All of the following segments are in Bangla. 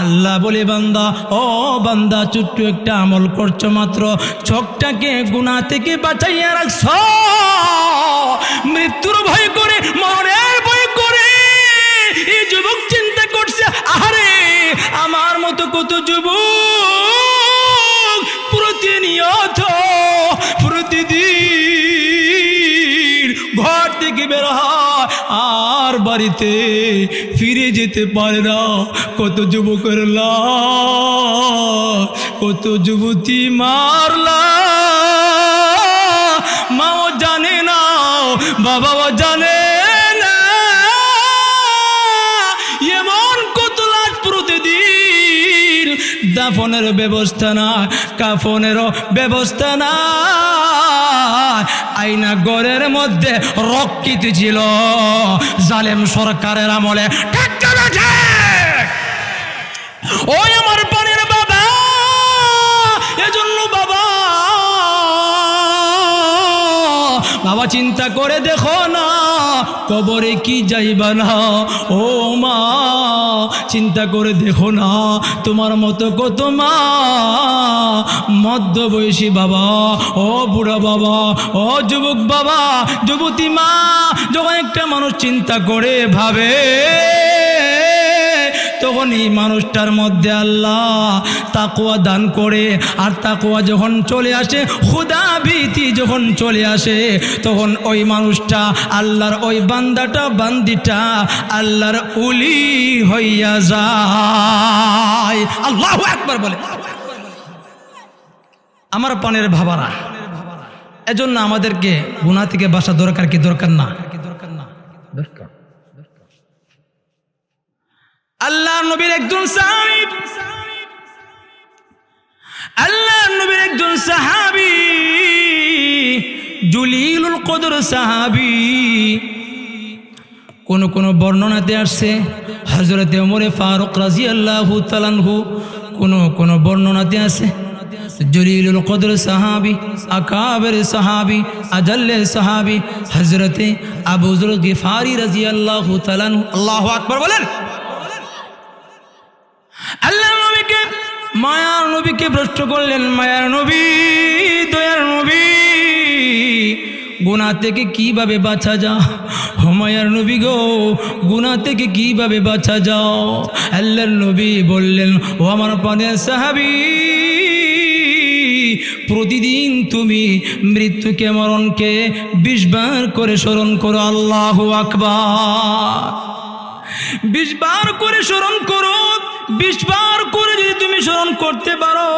আল্লাহ বলে বান্দা, ও বান্দা, ছোট্ট একটা আমল করছো মাত্র, চোখটাকে গুনাহ থেকে বাঁচাইয়া রাখছ, মৃত্যুর ভয় করে, মরণের ভয় করে এই যুবক চিন্তা করছে, আরে আমার মতো কত যুবক প্রতিনিয়ত প্রতিদিন ঘর থেকে বের হয় আর বাড়িতে ফিরে যেতে পারে না। কত যুবকের লাশ, কত যুবতী মারলা, মাও জানে না, বাবাও জানে না, এমন কত লাশ প্রতিদিন। দাফনের ব্যবস্থা না, কাফনেরও ব্যবস্থা না, আয়না ঘরের মধ্যে রক্ষিত ছিল জালেম সরকারের আমলে। ওই আমার পানের বাবা, এজন্য বাবা, বাবা চিন্তা করে দেখো না, কবরে কি যাইবা না। ও মা, চিন্তা করে দেখো না, তোমার মতো কত মা, মধ্যবয়সী বাবা, ও বুড়া বাবা, ও যুবক বাবা, যুবতী মা, যখন একটা মানুষ চিন্তা করে ভাবে, তখন এই মানুষটার মধ্যে আল্লাহ তাকওয়া দান করে। আর তাকওয়া যখন চলে আসে, খোদা ভীতি যখন চলে আসে, তখন ওই মানুষটা, আল্লাহর ওই বান্দাটা, বান্দিটা আল্লাহর উলি হইয়া যায়। আল্লাহু আকবার বলে। আমার পানের ভাবারা, এজন্য আমাদেরকে গুনাহ থেকে বাঁচা দরকার কি দরকার না? দরকার। আল্লাহ নবীর একজন সাহাবী, আল্লাহ নবীর একজন সাহাবী, জলিলুল কদর সাহাবী। কোন কোন বর্ণনাতে আসছে হযরতে ওমর ফারুক রাদিয়াল্লাহু তাআলা আনহু, কোন বর্ণনাতে আছে জলিলুল কদর সাহাবী, আকাবের সাহাবী, আজল্লে সাহাবী হযরতে আবু যুল গিফারি রাদিয়াল্লাহু তাআলা আনহু। আল্লাহু আকবার বলেন। আল্লাহ নবীকে, মায়ার নবীকে প্রশ্ন করলেন, মায়ার নবী, দয়ার নবী, গুনাহ থেকে কিভাবে বাঁচা যায়? ও মায়ার নবী গো, গুনাহ থেকে কিভাবে বাঁচা যাও? আল্লাহর নবী বললেন, ও আমার প্রাণের সাহাবী, প্রতিদিন তুমি মৃত্যুকে, মরণকে 20 বার করে স্মরণ করো। আল্লাহু আকবার। 20 বার করে স্মরণ করো। 20 বার করে যদি তুমি স্মরণ করতে পারো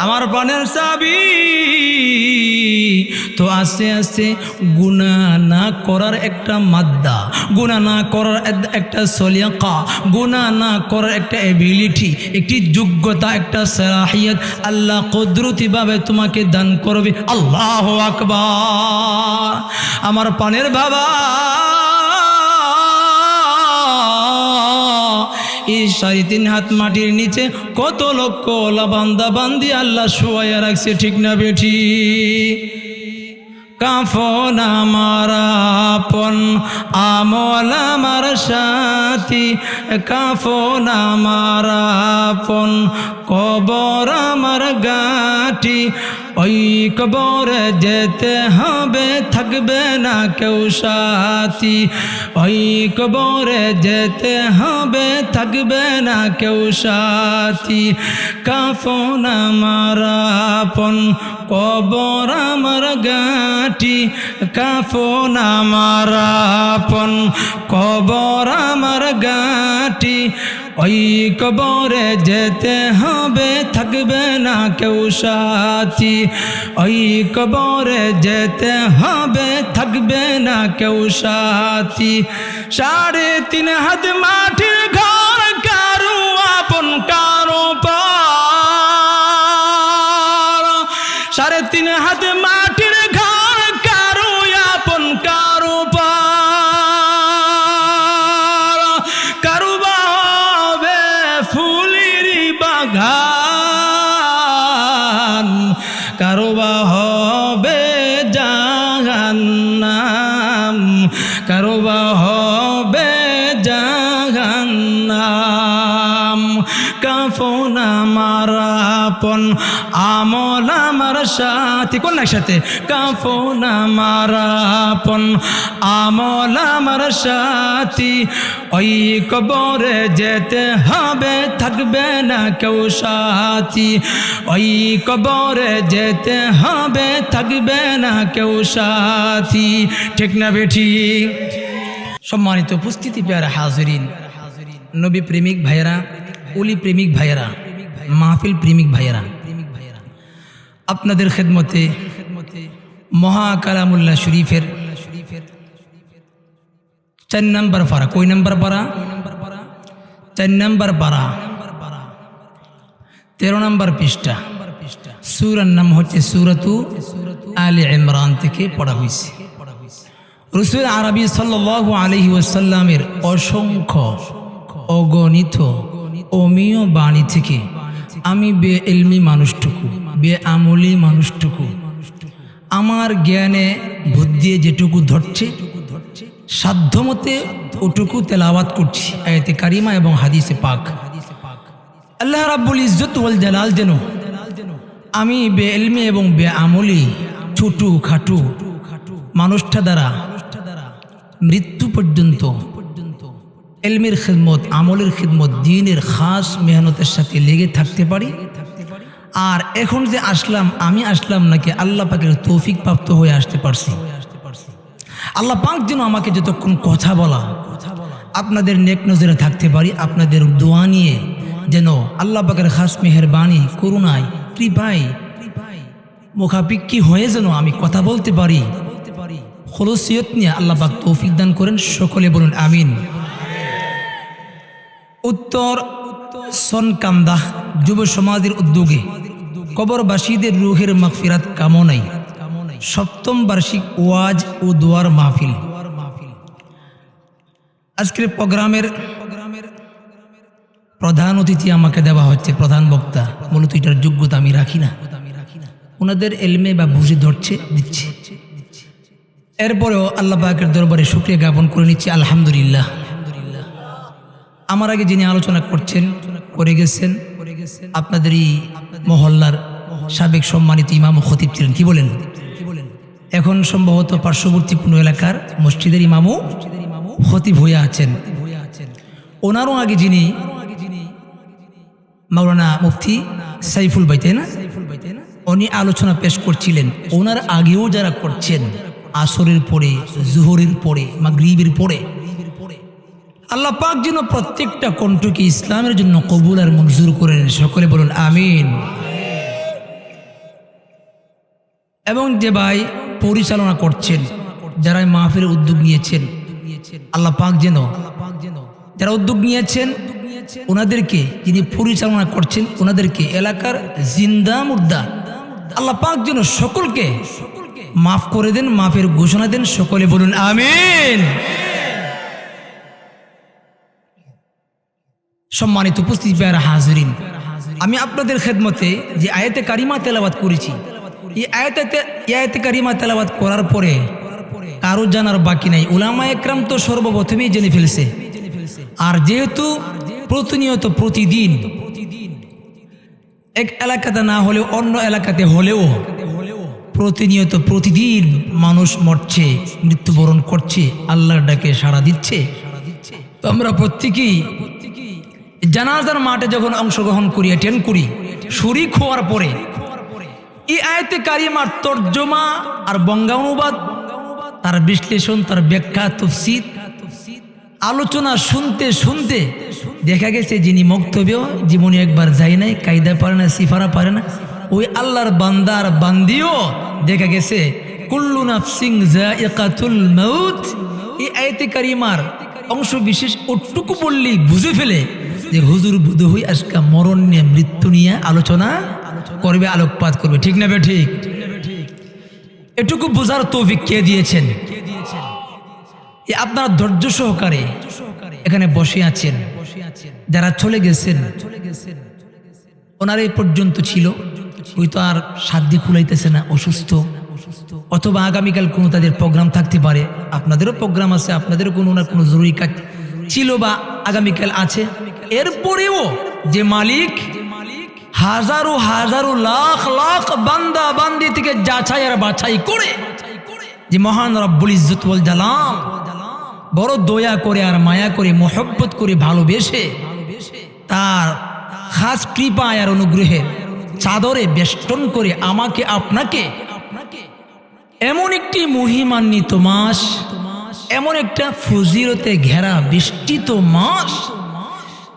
আমার প্রাণের সাহাবী, তো আস্তে আস্তে গুনাহ না করার একটা মাদ্দা, গুনাহ না করার একটা সলিয়াকা, গুনাহ না করার একটা এবিলিটি, একটি যোগ্যতা, একটা সালাহিয়ত আল্লাহ কুদরতিভাবে তোমাকে দান করবে। আল্লাহু আকবার। আমার প্রাণের বাবা, এই 3.5 হাত মাটির নিচে কত লক্ষ বান্দা বান্দি আল্লাহ শোয়াইয়া রাখছে, ঠিক না বেঠি? কাফন আমার আপন, আমল আমার সাথী, কাফন আমার আপন, কবর আমার গাটি, ওই কবরে যেতে হবে, থাকবে না কেউ সাথী, ওই কবরে যেতে হবে, থাকবে না কেউ সাথী, কাফন আমার আপন, কবর আমার গাটি, কাফন আমার আপন, কবর আমার গাটি, ওই কবরে যেতে হবে, থাকবে না কেউ সাথী, ওই কবরে যেতে হবে, থাকবে না কেউ সাথী। 3.5 হাত মাটির ঘর, কারো আপন কারো পর। 3.5 হাত মাটির ঘর, কারো আপন কারো পর। কারো বা হবে ফুলের বাগান, কারো বা হবে জাহান্নাম, কারো বা হবে জাহান্নাম, কাফন আমার আপন আমল আমার সাথী কোন একসাথে কাফন আমার আপন আমল আমার সাথী ওই কবরে যেতে হবে থাকবে না কেউ সাথী ওই কবরে যেতে হবে থাকবে না কেউ সাথী ঠিক না বেঠি সম্মানিত উপস্থিতি প্যারা হাজিরিন নবী প্রেমিক ভাইয়েরা ওলি প্রেমিক ভাইয়েরা মাহফিল প্রেমিক ভাইয়েরা আপনাদের খেদমতে মহাকালামুল্লাহ শরীফের 4 নম্বর পারা কই নম্বর পারা 4 নম্বর পারা 13 নম্বর পৃষ্ঠা সূরার নাম হচ্ছে সূরাতু আলে ইমরান থেকে পড়া হয়েছে রাসূল আরবি সাল্লাল্লাহু আলাইহি ওয়াসাল্লামের অসংখ্য অগণিত অমীয় বাণী থেকে আমি বেইলমি মানুষটুকু বেআমলি মানুষটুকু আমার জ্ঞানে বুদ্ধি যেটুকু ধরছে সাধ্যমতে ওটুকু তেলাওয়াত করছি আয়াতে কারিমা এবং হাদিসে পাক আল্লাহ রাব্বুল ইজ্জত ওয়াল জালাল যেন আমি বেইলমি এবং বেআমলি ছোট খাটু মানুষটা দ্বারা মৃত্যু পর্যন্ত ইলমের খিদমত আমলের খিদমত দ্বীনের খাস মেহনতের সাথে লেগে থাকতে পারি আর এখন যে আসলাম আমি আসলাম নাকি আল্লাহ পাকের তৌফিক প্রাপ্ত হয়ে আসতে পারছি আল্লাহ পাক যেন আমাকে যতক্ষণ কথা বলা আপনাদের নেক নজরে থাকতে পারি আপনাদের দোয়া নিয়ে যেন আল্লাহ পাকের খাস মেহেরবানি করুণায় কৃপায় মুখাপিক্ষি হয়ে যেন আমি কথা বলতে পারি খলুসিয়ত নিয়ে আল্লাহ পাক তৌফিক দান করেন সকলে বলুন আমিন উত্তর সনকান্দা যুব সমাজের উদ্যোগে কবরবাসীদের রুহের মাগফিরাত কামনায় 7ম বার্ষিক ওয়াজ ও দোয়ার মাহফিল আজকের প্রোগ্রামের প্রধান অতিথি আমাকে দেওয়া হচ্ছে প্রধান বক্তা মূলত এটার যোগ্যতা আমি রাখি না ওনাদের এলমে বা বুঝে ধরছে দিচ্ছে এরপরেও আল্লাহ পাকের দরবারে শুকরিয়া জ্ঞাপন করে নিচ্ছি আলহামদুলিল্লাহ আমার আগে যিনি আলোচনা করছেন করে গেছেন আপনাদেরই মহল্লার সাবেক সম্মানিত ইমাম ও খতিব ছিলেন কি বলেন এখন সম্ভবত পার্শ্ববর্তী কোনো এলাকার মসজিদের ইমামও খতিব হয়ে আছেন ওনারও আগে যিনি মাওলানা মুফতি সাইফুল ভাই তাই না উনি আলোচনা পেশ করছিলেন ওনার আগেও যারা করছেন আসরের পরে জোহরের পরে মাগরিবের পরে আল্লাহ পাক যেন প্রত্যেকটা কণ্ঠকে ইসলামের জন্য কবুল আর মঞ্জুর করেন সকলে বলুন আমিন এবং যে ভাই পরিচালনা করছেন যারা মাহফিলের উদ্যোগ নিয়েছেন আল্লাহ পাক যেন যারা উদ্যোগ নিয়েছেন ওনাদেরকে যিনি পরিচালনা করছেন ওনাদেরকে এলাকার জিন্দা মুর্দা আল্লাহ পাক যেন সকলকে মাফ করে দেন মাফের ঘোষণা দেন সকলে বলুন আমিন সম্মানিত উপস্থিতি প্যারা হাজিরিন আমি আপনাদের খেদমতে যে আয়াতে কারিমা তেলাওয়াত করেছি এই আয়াতে কারিমা তেলাওয়াত করার পরে কারো জানার বাকি নাই উলামা একরাম তো সর্বপ্রথমেই জেনে ফেলছে আর যেহেতু প্রতিনিয়ত প্রতিদিন এক এলাকাতে না হলেও অন্য এলাকাতে হলেও প্রতিনিয়ত প্রতিদিন মানুষ মরছে মৃত্যুবরণ করছে আল্লাহর ডাকে সাড়া দিচ্ছে তো আমরা প্রত্যেকেই জানাজার মাঠে যখন অংশগ্রহণ করি অ্যাটেন্ড করি শরীক হওয়ার পরে এই আয়াতে কারিমার তর্জমা আর বঙ্গানুবাদ তার বিশ্লেষণ তার ব্যাখ্যা তাফসীর আলোচনা শুনতে শুনতে দেখা গেছে যিনি বক্তব্য জীবনে একবার যায় নাই কায়দা পারে না সিফারা পারে না ওই আল্লাহর বান্দার বান্দিও দেখা গেছে কুল্লু নাফসিন যায়িকাতুল মাউত এই আয়াতে কারিমার অংশ বিশেষ ওটুকু বললেই বুঝে ফেলে যে হুজুর বুধ হই আজকে মরণ নিয়ে মৃত্যু নিয়ে আলোচনা করবে আলোকপাত করবে ঠিক না বে ঠিক এটুকু বোঝার তৌফিক কে দিয়েছেন এই আপনারা ধৈর্য সহকারে এখানে বসে আছেন যারা চলে গেছেন ওনারা এই পর্যন্ত ছিল হয়তো আর সাধ্য খুলাইতেছে না অসুস্থ অথবা আগামীকাল কোনো তাদের প্রোগ্রাম থাকতে পারে আপনাদেরও প্রোগ্রাম আছে আপনাদেরও কোনো না কোনো জরুরি কাজ ছিল বা আগামীকাল আছে এরপরেও যে মালিক হাজারো হাজারো লাখ লাখ বান্দা বান্দি থেকে যাচাই আর বাছাই করে, যে মহান রব্বুল ইজ্জত ওয়াল জালাল বড় দয়া করে আর মায়া করে মোহব্বত করে ভালোবেসে তার খাস কৃপায় আর অনুগ্রহের চাদরে বেষ্টন করে আমাকে আপনাকে এমন একটি মহিমান্বিত মাস, এমন একটা ফজিলতে ঘেরা বিস্তৃত মাস,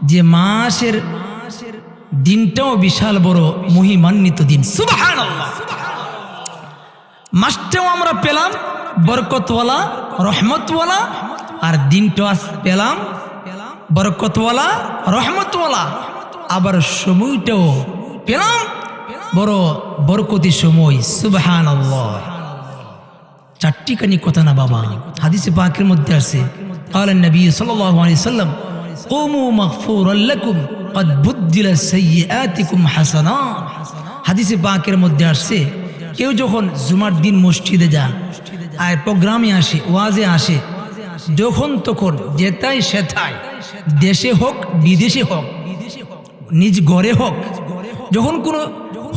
যে মাসের দিনটাও বিশাল বড় মহিমান্বিত দিন। সুবহানাল্লাহ। মাসটাও আমরা পেলাম বরকতওয়ালা, রহমতওয়ালা, আর দিনটাও পেলাম বরকতওয়ালা, রহমতওয়ালা, আবার সময়টাও পেলাম বড় বরকতি সময়। সুবহানাল্লাহ। চারটি কানি কথা না বাবা, হাদিসে পাকের মধ্যে আছে ক্বালা নবী সাল্লাল্লাহু আলাইহি সাল্লাম কুমু মাগফুরাল লাকুম ক্বাদ বুদ্দিলা সাইয়্যাতিকুম হাসানাত। হাদিসে পাকের মধ্যে আসছে কেউ যখন জুমার দিন মসজিদে যায় আর প্রোগ্রামে আসে, ওয়াজে আসে, যখন তখন যেতাই সেথায়, দেশে হোক বিদেশে হোক, নিজ ঘরে হোক, যখন কোনো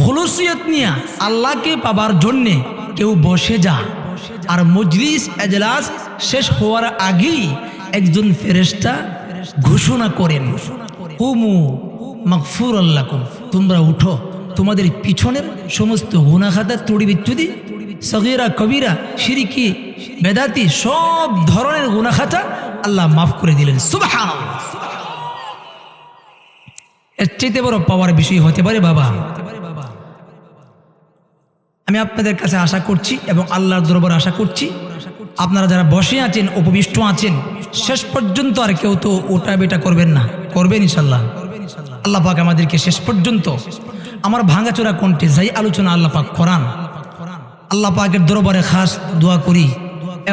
খুলুসিয়ত নিয়ে আল্লাহকে পাবার জন্যে কেউ বসে যায় আর মজলিস এজলাস শেষ হওয়ার আগেই একজন ফেরেশতা ঘোষণা করেন কুমু মাগফুরাল লাকুম, তোমরা উঠো, তোমাদের পিছনের সমস্ত গুনাহ খাতা ত্রুটি বিচ্যুতি সগীরা কবিরা শিরকি বেদাতি সব ধরনের গুনাহ খাতা আল্লাহ মাফ করে দিলেন। সুবহানাল্লাহ। এর চেয়ে বড় পাওয়ার বিষয় হতে পারে বাবা? আমি আপনাদের কাছে আশা করছি এবং আল্লাহর দরবারে আশা করছি, আপনারা যারা বসে আছেন, উপবিষ্ট আছেন, শেষ পর্যন্ত আর কেউ তো ওটা বেটা করবেন না, করবেন ইনশাল্লাহ। আল্লাহ পাক আমাদেরকে শেষ পর্যন্ত আমার ভাঙাচোরা কণ্ঠে যাই আলোচনা আল্লাহ পাক করান। আল্লাহ পাকের দরবারে খাস দোয়া করি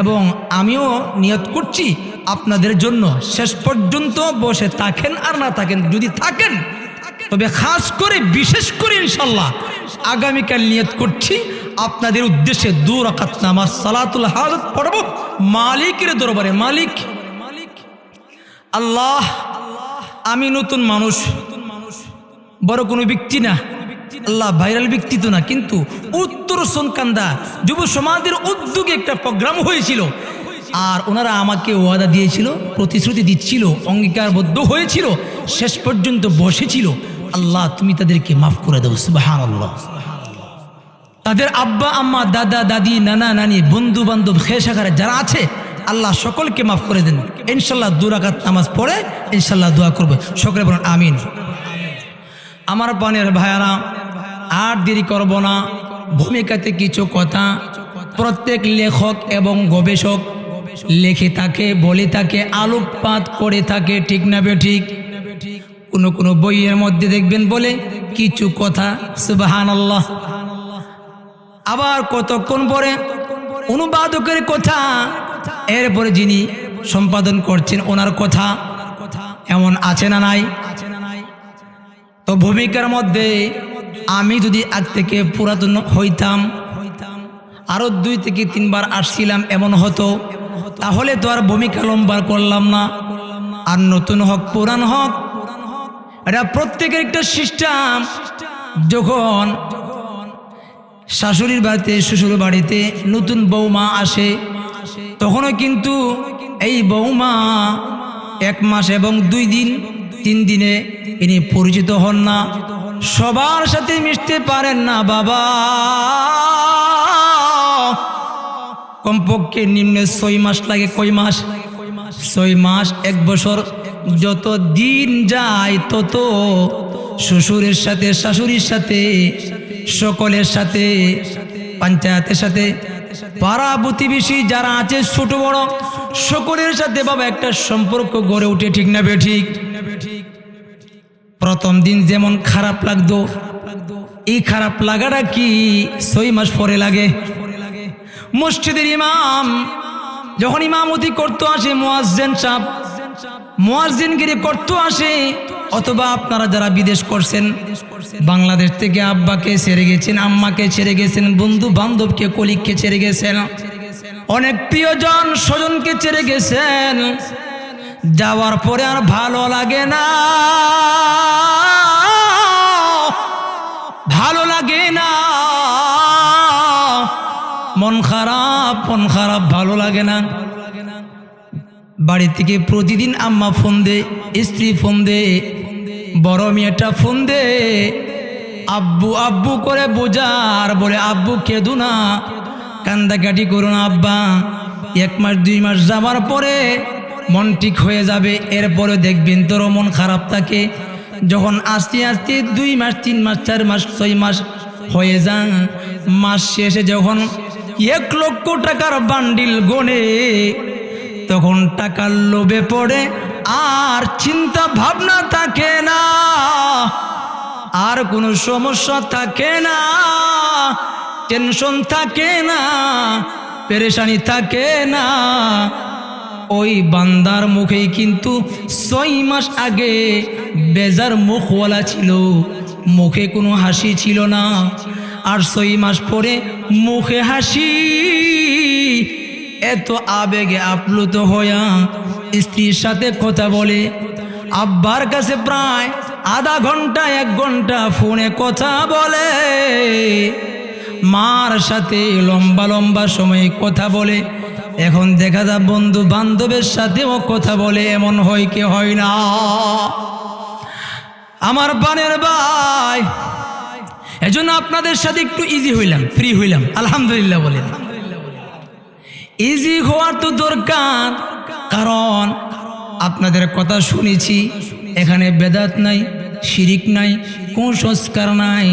এবং আমিও নিয়ত করছি আপনাদের জন্য শেষ পর্যন্ত বসে থাকেন আর না থাকেন, যদি থাকেন তবে খাস করে বিশেষ করে ইনশাল্লাহ আগামীকাল নিয়ত করছি আপনাদের উদ্দেশ্যে 2 রাকাত নামাজ সালাতুল হাজত পড়ব মালিকের দরবারে। মালিক আল্লাহ, আমি নতুন মানুষ, বড় কোনো ব্যক্তি না আল্লাহ, ভাইরাল ব্যক্তি তো না, কিন্তু উত্তর সোনকান্দা যুব সমাজের উদ্যোগে একটা প্রোগ্রাম হয়েছিল আর ওনারা আমাকে ওয়াদা দিয়েছিল, প্রতিশ্রুতি দিচ্ছিল, অঙ্গীকারবদ্ধ হয়েছিল, শেষ পর্যন্ত বসেছিল। আল্লাহ তুমি তাদেরকে মাফ করে দাও। সুবহানাল্লাহ। তাদের আব্বা আম্মা, দাদা দাদি, নানা নানি, বন্ধু বান্ধব, খেসাখারে যারা আছে আল্লাহ সকলকে মাফ করে দেন। ইনশাল্লাহ 2 রাকাত নামাজ পড়ে ইনশাল্লাহ দোয়া করবে, সকলে বলুন আমিন। আমার পানের ভাইয়ারা, আর দেরি করব না, ভূমিকাতে কিছু কথা প্রত্যেক লেখক এবং গবেষক লেখে থাকে, বলে থাকে, আলোকপাত করে থাকে, ঠিক না বেঠিক? কোনো কোনো বইয়ের মধ্যে দেখবেন বলে কিছু কথা সুবহানাল্লাহ, আবার কতক্ষণ পরে অনুবাদকের কথা, এরপরে যিনি সম্পাদন করছেন ওনার কথা, এমন আছে না নাই? তো ভূমিকার মধ্যে আমি যদি আজ থেকে পুরাতন হইতাম, আরো 2 থেকে 3 বার আসছিলাম এমন হতো, তাহলে তো আর ভূমিকা লম্বা করলাম না। আর নতুন হোক পুরান হোক, এটা প্রত্যেকের একটা সিস্টেম। যখন শাশুড়ির বাড়িতে, শ্বশুর বাড়িতে নতুন বৌমা আসে, তখনও কিন্তু এই বৌমা 1 মাস এবং 2 দিন 3 দিনে ইনি পরিচিত হন না, সবার সাথে মিশতে পারেন না বাবা। কমপক্ষে নিম্নে 6 মাস লাগে। কয় মাস? 6 মাস, 1 বছর। যত দিন যায় তত শ্বশুরের সাথে, শাশুড়ির সাথে, সকলের সাথে, পঞ্চায়েতের সাথে, পাড়া প্রতিবেশী যারা আছে ছোট বড় সকলের সাথে বাবা একটা সম্পর্ক গড়ে ওঠে, ঠিক না বেঠিক? প্রথম দিন যেমন খারাপ লাগতো, এই খারাপ লাগাটা কি 6 মাস পরে লাগে? মসজিদের ইমাম যখন ইমামতি করতে আসে, মুয়াজ্জিন সাহেব মুয়াজ্জিনগিরি করতে আসে, অথবা আপনারা যারা বিদেশ করছেন, বাংলাদেশ থেকে আব্বাকে ছেড়ে গেছেন, আম্মাকে ছেড়ে গেছেন, বন্ধু বান্ধবকে, কলিগকে ছেড়ে গেছেন, অনেক প্রিয়জন স্বজনকে ছেড়ে গেছেন, যাওয়ার পরে আর ভালো লাগে না। মন খারাপ ভালো লাগে না। বাড়ি থেকে প্রতিদিন আম্মা ফোন দে, স্ত্রী ফোন দে, বড় মেয়েটা ফোন দে, আব্বু আব্বু করে বোঝার, বলে আব্বু কেঁদো না, কান্দাকাটি করো না আব্বা, 1 মাস 2 মাস যাবার পরে মন ঠিক হয়ে যাবে, এরপরে দেখবেন তোর মন খারাপ থাকে। যখন আস্তে আস্তে 2 মাস 3 মাস 4 মাস 6 মাস হয়ে যান, মাস শেষে যখন 1 লক্ষ টাকার বান্ডিল গোনে, তখন টাকার লোভে পড়ে আর চিন্তা ভাবনা থাকে না, আর কোনো সমস্যা থাকে না, টেনশন থাকে না, পেরেশানি থাকে না। ওই বান্দার মুখেই কিন্তু 6 মাস আগে বেজার মুখওয়ালা ছিল, মুখে কোনো হাসি ছিল না, আর 6 মাস পরে মুখে হাসি। এত আবেগে আপ্লুত হইয়া স্ত্রীর সাথে কথা বলে, আব্বার কাছে প্রায় আধা ঘন্টা 1 ঘন্টা ফোনে কথা বলে, মার সাথে লম্বা লম্বা সময় কথা বলে। এখন দেখা যায় বন্ধু বান্ধবের সাথেও কথা বলে, এমন হয় কি হয় না? আমার বানের ভাই, এজন্য আপনাদের সাথে একটু ইজি হইলাম, ফ্রি হইলাম, আলহামদুলিল্লাহ বলেন। ইজি হওয়ার তো দরকার, কারণ আপনাদের কথা শুনেছি, এখানে বেদাত নাই, শিরিক নাই, কুসংস্কার নাই,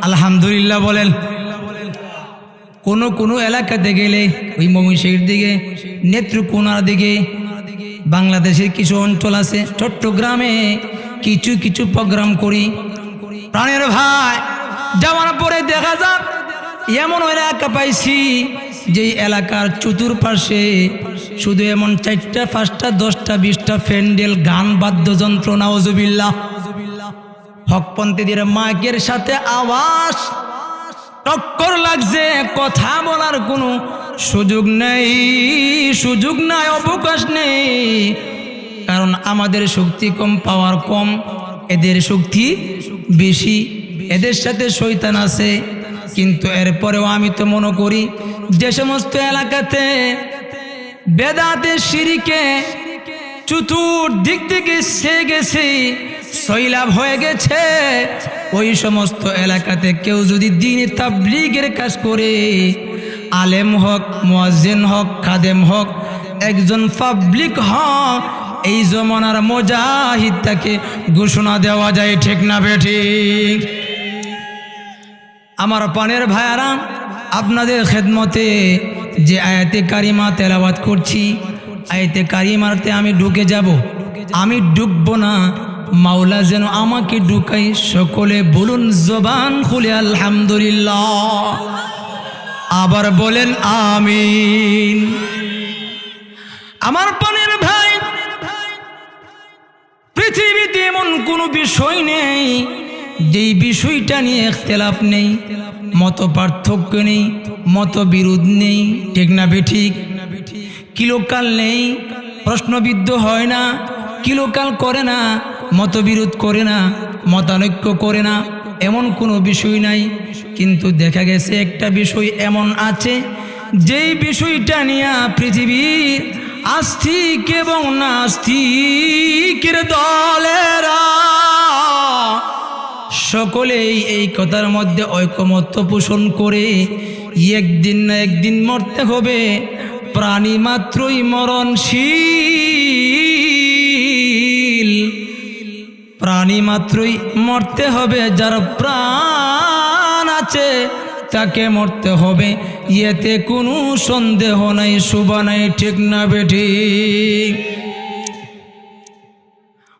আলহামদুলিল্লাহ বলেন। কোনো এলাকাতে গেলে, ওই ময়মনসিংহের দিকে, নেত্রকোনার দিকে, বাংলাদেশের কিছু অঞ্চল আছে, চট্টগ্রামে কিছু প্রোগ্রাম করি। প্রাণের ভাই, যাওয়ার পরে দেখা যাক এমন এলাকা পাইছি যে এলাকার চতুর্পাশে শুধু এমন 4টা 5টা 10টা 20টা প্যান্ডেল, গান, বাদ্যযন্ত্র, নাউজুবিল্লাহ। হকপন্থীদের মাইকের সাথে আওয়াজ টক্কর লাগছে, কথা বলার কোনো সুযোগ নেই, অবকাশ নেই। কারণ আমাদের শক্তি কম, পাওয়ার কম, এদের শক্তি বেশি, এদের সাথে শয়তান আছে। কিন্তু এরপরেও আমি তো মনে করি যে সমস্ত এলাকাতে বেদাতে শিরিকে চতুর্দিক থেকে সে গেছে, সৈলাভ হয়ে গেছে, ওই সমস্ত এলাকাতে কেউ যদি দ্বীনে তাবলীগের কাজ করে, আলেম হক, মুয়াজ্জিন হক, খাদেম হক, একজন পাবলিক হক, এই জমানার মুজাহিদ তাকে ঘোষণা দেওয়া যায়, ঠিক না বেঠিক? আমার পানের ভাইয়ারা, আপনাদের খেদমতে যে আয়াতে কারিমা তেলাওয়াত করছি, আয়াতে কারিমাতে আমি ঢুকে যাব, আমি ঢুকবো না, মাওলা যেন আমাকে ঢুকাই। সকলে বলুন জবান খুলে আলহামদুলিল্লাহ, আবার বলেন আমিন। আমার পানের ভাই, পৃথিবীতে এমন কোনো বিষয় নেই যেই বিষয়টা নিয়ে ইখতিলাফ নেই, মত পার্থক্য নেই, মতবিরোধ নেই, ঠিক না বেঠিক? কিলোকাল নেই, প্রশ্নবিদ্ধ হয় না, কিলোকাল করে না, মতবিরোধ করে না, মতানৈক্য করে না, এমন কোনো বিষয় নাই। কিন্তু দেখা গেছে একটা বিষয় এমন আছে যেই বিষয়টা নিয়ে পৃথিবীর আস্তিক এবং নাস্তিকের দলেরা সকলেই এই কথার মধ্যে ঐকমত্য পোষণ করে, একদিন না একদিন মরতে হবে, প্রাণী মাত্রই মরণশীল, প্রাণী মাত্রই মরতে হবে, যার প্রাণ আছে তাকে মরতে হবে, এতে কোনো সন্দেহ নাই, শুভা নাই, ঠিক না বেঠিক?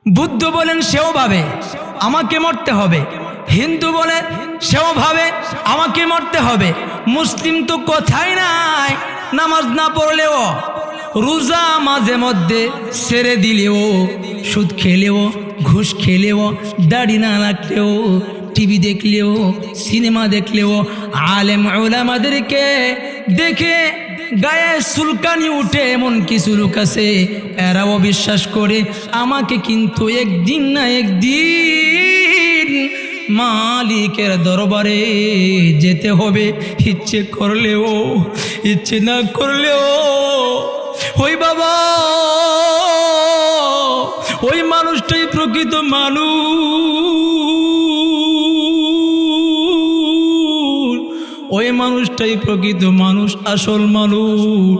বুদ্ধ বলেন সেও ভাবে আমাকে মরতে হবে, হিন্দু বলে সেও ভাবে আমাকে মরতে হবে, মুসলিম তো কথাই নাই, নামাজ না পড়লেও, রোজা মাঝে মধ্যে ছেড়ে দিলেও, সুদ খেলেও, ঘুষ খেলেও, দাড়ি না রাখলেও, টিভি দেখলেও, সিনেমা দেখলেও, আলেম উলামাদেরকে দেখে গায়ে চুলকানি উঠে এমন কিছু লোক আছে, এরাও বিশ্বাস করে আমাকে কিন্তু একদিন না একদিন মালিকের দরবারে যেতে হবে, ইচ্ছে করলেও ইচ্ছে না করলেও। ওই বাবা, ওই মানুষটাই প্রকৃত মানুষ, ওই মানুষটাই প্রকৃত মানুষ, আসল মানুষ।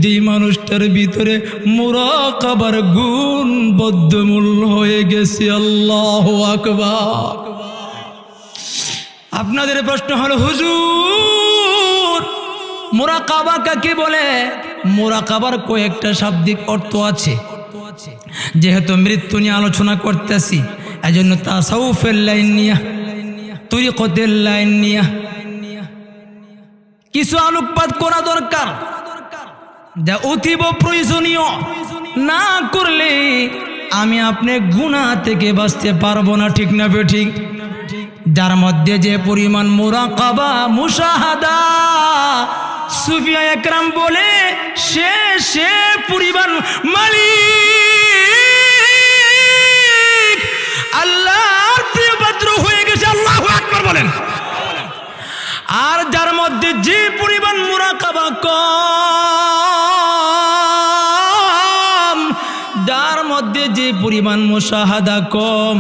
যে মানুষটার ভিতরে মুরাকাবার গুণ বদ্ধমূল হয়ে গেছে। আল্লাহু আকবার। আপনাদের প্রশ্ন হলো, হুজুর মুরাকাবা কাকে বলে? মুরাকাবার কয়েকটা শাব্দিক অর্থ আছে। যেহেতু মৃত্যু নিয়ে আলোচনা করতেছি, এজন্য তাসাউফের লাইন নিয়ে, তরিকতের লাইন নিয়ে কিছু আলোকপাত করা দরকার, যা অতীব প্রয়োজনীয়। না করলে আমি আপনি গুনাহ থেকে বাঁচতে পারবো না, ঠিক না বেঠিক? যার মধ্যে যে পরিমাণ মুরাকাবা, মুশাহাদা, সুফিয়া একরাম বলে সে পরিমাণ মালিক আল্লাহর প্রিয় পাত্র হয়ে গেছে। আল্লাহু আকবার বলেন। আর যার মধ্যে যে পরিমাণ মুরাকাবা কম, যার মধ্যে যে পরিমাণ মুশাহাদা কম,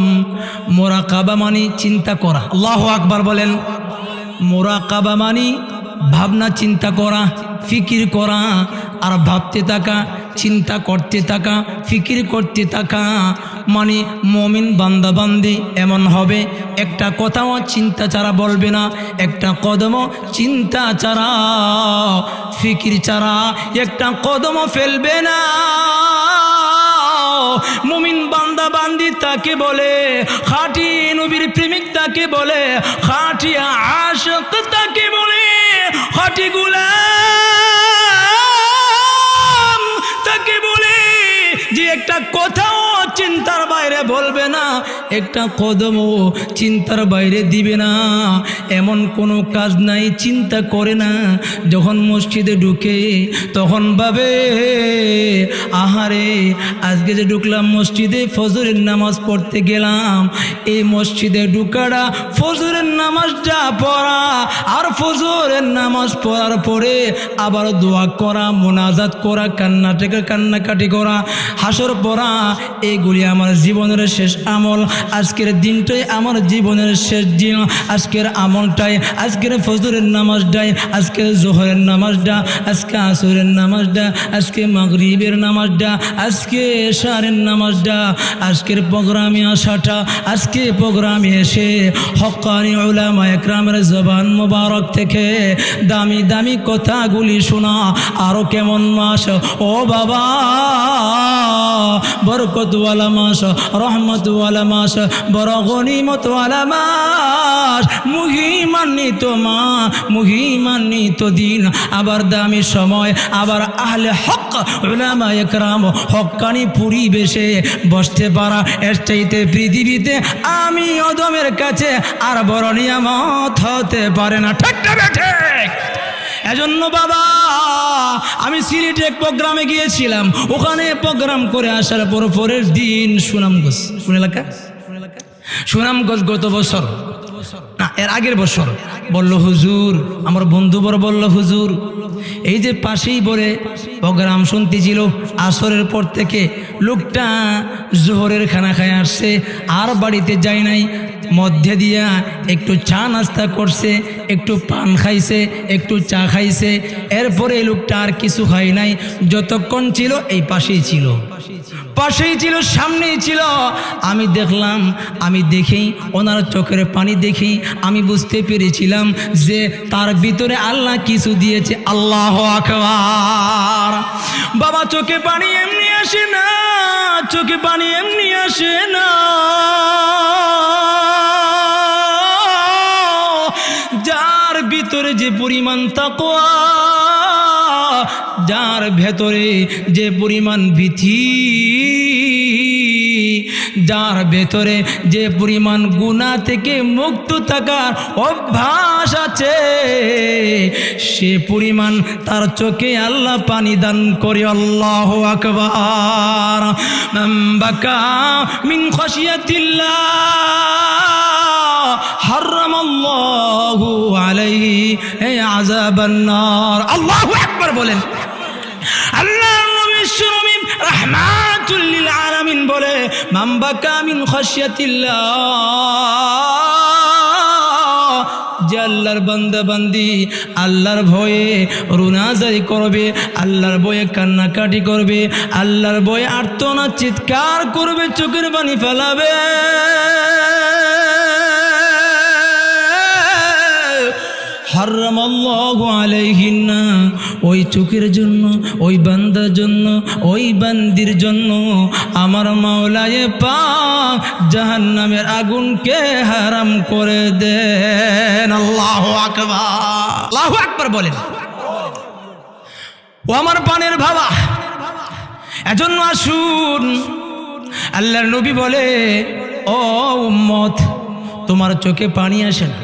মুরাকাবা মানে চিন্তা করা। আল্লাহু আকবার বলেন। মুরাকাবা মানে ভাবনা চিন্তা করা, ফিকির করা, আর ভাবতে থাকা, চিন্তা করতে থাকা, ফিকির করতে থাকা। মানে মুমিন বান্দা বান্দি এমন হবে, একটা কথাও চিন্তা ছাড়া বলবে না, একটা কদমও চিন্তা ছাড়া, ফিকির ছাড়া একটা কদমও ফেলবে না। মুমিন বান্দা বান্দি তাকে বলে, খাঁটি নবীর প্রেমিক তাকে বলে, খাঁটি আশিক তাকে বলে, খাঁটি গোলাম তাকে বলে, যে একটা কথাও চিন্তার বাইরে বলবে না, একটা কদমও চিন্তার বাইরে দিবে না। এমন কোনো কাজ নাই চিন্তা করে না। যখন মসজিদে ঢুকে তখন ভাবে, আহারে আজকে যে ঢুকলাম মসজিদে, ফজরের নামাজ পড়তে গেলাম, এই মসজিদে ঢুকাটা, ফজরের নামাজটা পড়া, আর ফজরের নামাজ পড়ার পরে আবার দোয়া করা, মোনাজাত করা, কান্নাকাটি করা, হাসর পড়া, এইগুলি আমার জীবনের শেষ আমল। আজকের দিনটাই আমার জীবনের শেষ দিন। আজকের আমলটাই, আজকের ফজরের নামাজটাই, আজকের জোহরের নামাজটা, আজকে আসরের নামাজটা, আজকে মাগরিবের নামাজটা, আজকে এশারের নামাজটা, আজকের প্রোগ্রামে আসাটা, আজকে প্রোগ্রামে এসে হক্কানি উলামা একরামের জবান মোবারক থেকে দামি দামি কথাগুলি শোনা আরো কেমন মাস ও বাবা! বরকতওয়ালা মাস, রহমতওয়ালা মাস, বড় গনিমতওয়ালা মাস, মুহিমান্বিত মা, মুহিমান্বিত দিন, আবার দামি সময়, আবার আহলে হক উলামা একরাম হক্কানি পরিবেশে বসতে পারা, এর চাইতে পৃথিবীতে আমি অদমের কাছে আর বড় নিয়ামত হতে পারে না, ঠিক না বেঠিক? এজন্য বাবা, আমি সিলেটে এক প্রোগ্রামে গিয়েছিলাম। ওখানে প্রোগ্রাম করে আসার পর পরের দিন সুনামগঞ্জ, কোন এলাকা? সুনামগঞ্জ গত বছর না এর আগের বছর বলল, হুজুর, আমার বন্ধু বড় বলল, হুজুর এই যে পাশেই বলে প্রোগ্রাম শুনতেছিল, আসরের পর থেকে লোকটা জোহরের খানা খায় আসছে, আর বাড়িতে যায় নাই, মধ্যে দিয়া একটু চা নাস্তা করছে, একটু পান খাইছে, একটু চা খাইছে, এরপরে এই লোকটা আর কিছু খায় নাই। যতক্ষণ ছিল এই পাশেই ছিল, পাশেই ছিল, সামনেই ছিল। আমি দেখলাম, আমি দেখেই ওনার চোখের পানি দেখেই আমি বুঝতে পেরেছিলাম যে তার ভিতরে আল্লাহ কিছু দিয়েছে। আল্লাহু আকবার। বাবা, চোখে পানি এমনি আসে না, চোখে পানি এমনি আসে না। যার ভিতরে যে পরিমাণ তাকওয়া, যার ভেতরে যে পরিমাণ ভীতি, যার ভেতরে যে পরিমাণ গুনাহ থেকে মুক্ত থাকার অভ্যাস আছে, সে পরিমাণ তার চোখে আল্লাহ পানি দান করে। আল্লাহু আকবার। মান বাকা মিন খাশিয়াতিল্লাহ হারামাল্লাহু আলাইহি আযাবান নার। আল্লাহু আকবার বলেন। আল্লাহর নবী বিশ্বনবী রাহমাতুল লিল আলামিন বলে, মান বাকা মিন খাশিয়াতিল্লাহ, যে আল্লাহর বান্দা বান্দি আল্লাহর ভয়ে রুনাজারি করবে, আল্লাহর ভয়ে কান্নাকাটি করবে, আল্লাহর ভয়ে আর্তনাদ চিৎকার করবে, চোখের পানি ফেলাবে, হারামাল্লাহু আলাইহিন না, ওই চোখের জন্য, ওই বান্দার জন্য, ওই বান্দির জন্য আমার মাওলায়ে পাক জাহান্নামের আগুনকে হারাম করে দেন। আল্লাহু আকবার, আল্লাহু আকবার বলেন। ও আমার পানের বাবা, এজন্য আসুন, আল্লাহর নবী বলে, ও উম্মত, তোমার চোখে পানি আসে না,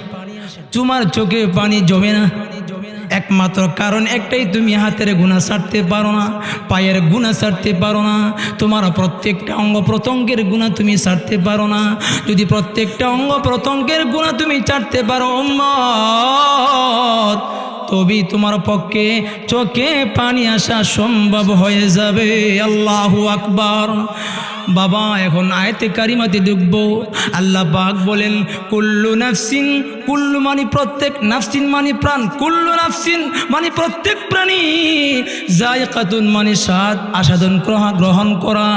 তোমার চোখে পানি জমে না, একমাত্র কারণ একটাই, তুমি হাতের গুনাহ ছাড়তে পারো না, পায়ের গুনাহ ছাড়তে পারো না, তোমার প্রত্যেকটা অঙ্গ প্রত্যঙ্গের গুনাহ তুমি ছাড়তে পারো না। যদি প্রত্যেকটা অঙ্গ প্রত্যঙ্গের গুনাহ তুমি ছাড়তে পারো উম্মত, তবেই তোমার পক্ষে চোখে পানি আসা সম্ভব হয়ে যাবে। আল্লাহু আকবার। বাবা, এখন আয়াতে কারিমাতে দেখব, আল্লাহ পাক বলেন, কুল্লু নাফসিন, কুল্লু মানে প্রত্যেক, নাফসিন মানে প্রাণ, কুল্লু নাফসিন মানে প্রত্যেক প্রাণী, যায়কাতুন মানে স্বাদ আস্বাদন গ্রহণ করা,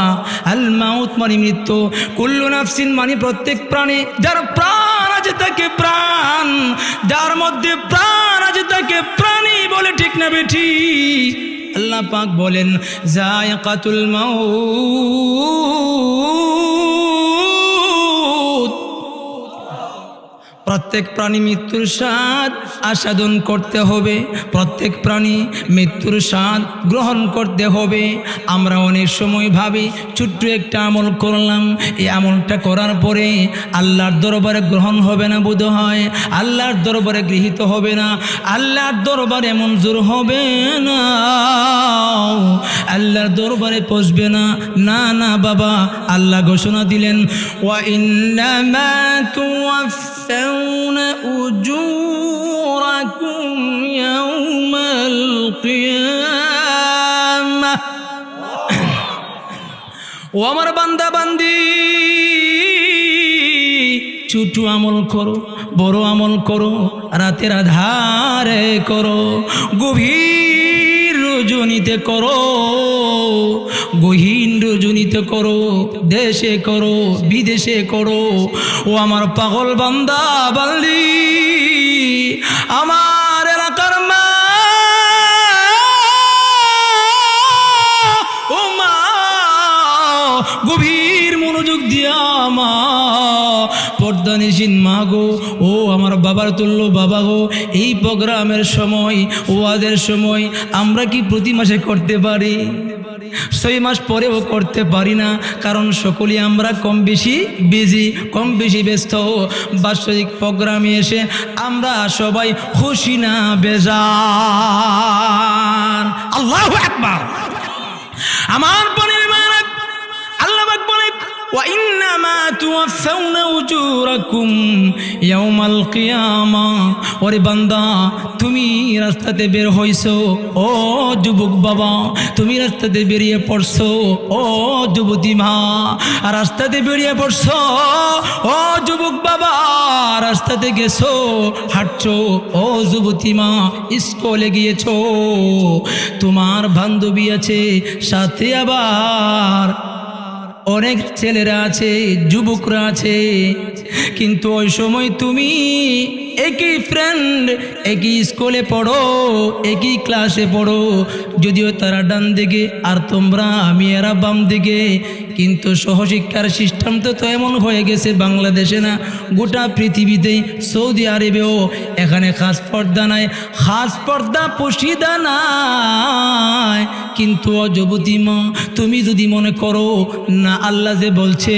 আল মাউত মানে মৃত্যু, কুল্লু নাফসিন মানে প্রত্যেক প্রাণী, যার প্রাণ আছে তাকে প্রাণ, যার মধ্যে প্রাণ আছে তাকে প্রাণী বলে, ঠিক না বেঠি? আল্লাহ পাক বলেন, যায়কাতুল মাউত, প্রত্যেক প্রাণী মৃত্যুর স্বাদ আস্বাদন করতে হবে, প্রত্যেক প্রাণী মৃত্যুর স্বাদ গ্রহণ করতে হবে। আমরা অনেক সময় ভাবি ছোট্ট একটা আমল করলাম, এই আমলটা করার পরে আল্লাহর দরবারে গ্রহণ হবে না, বোধ হয় আল্লাহর দরবারে গৃহীত হবে না, আল্লাহর দরবারে মঞ্জুর হবে না, আল্লাহর দরবারে পৌঁছবে না। না না বাবা, আল্লাহ ঘোষণা দিলেন, ওয়া ইন্নামা তুওয়াফাউনা উজুরাকুম ইয়াউমাল কিয়ামাহ। ও আমার বান্দা বান্দি, ছোট আমল করো, বড় আমল করো, রাতের আধারে করো, গভীর রজনীতে করো, গহীন রজনীতে করো, দেশে করো, বিদেশে করো। ও আমার পাগল বান্দা বান্দি, আমার এলাকার মা, ও মা, গভীর মনোযোগ দিয়া মা, পর্দানিসীন মা গো, ও আমার বাবার তুল্য বাবা গো, এই প্রোগ্রামের সময়, ওয়াজের সময় আমরা কি প্রতি মাসে করতে পারি? 6 মাস পরেও করতে পারি না, কারণ সকলেই আমরা কম বেশি বিজি, কম বেশি ব্যস্ত। বাৎসরিক প্রোগ্রামে এসে আমরা সবাই খুশি না বেজার? আল্লাহু আকবার। আমার বোনের মায়েরা, আল্লাহ পাক বলে, ওয়া ইন্নামা তুওয়াফাউনা উজুরাকুম ইয়াউমাল কিয়ামাহ। ওরে বান্দা, তুমি রাস্তাতে বের হইছো, ও যুবক বাবা, তুমি রাস্তাতে বেরিয়ে পড়ছো, ও যুবতী মা, রাস্তাতে বেরিয়ে পড়ছো, ও যুবক বাবা, রাস্তাতে গেছো, হাঁটছো, ও যুবতী মা, স্কুলে গিয়েছো, তোমার বান্ধবী আছে, সাথে আবার অনেক ছেলেরা আছে, যুবকরা আছে, কিন্তু ওই সময় তুমি একই ফ্রেন্ড, একই স্কুলে পড়ো, একই ক্লাসে পড়ো, যদিও তারা ডান দিকে আর তোমরা মেয়েরা বাম দিকে, কিন্তু সহশিক্ষার সিস্টেম তো এমন হয়ে গেছে বাংলাদেশে না, গোটা পৃথিবীতেই, সৌদি আরবেও, এখানে খাস পর্দা নাই, খাস পর্দা পশিদা নাই। কিন্তু যুবতী মা, তুমি যদি মনে করো না আল্লাহ যে বলছে,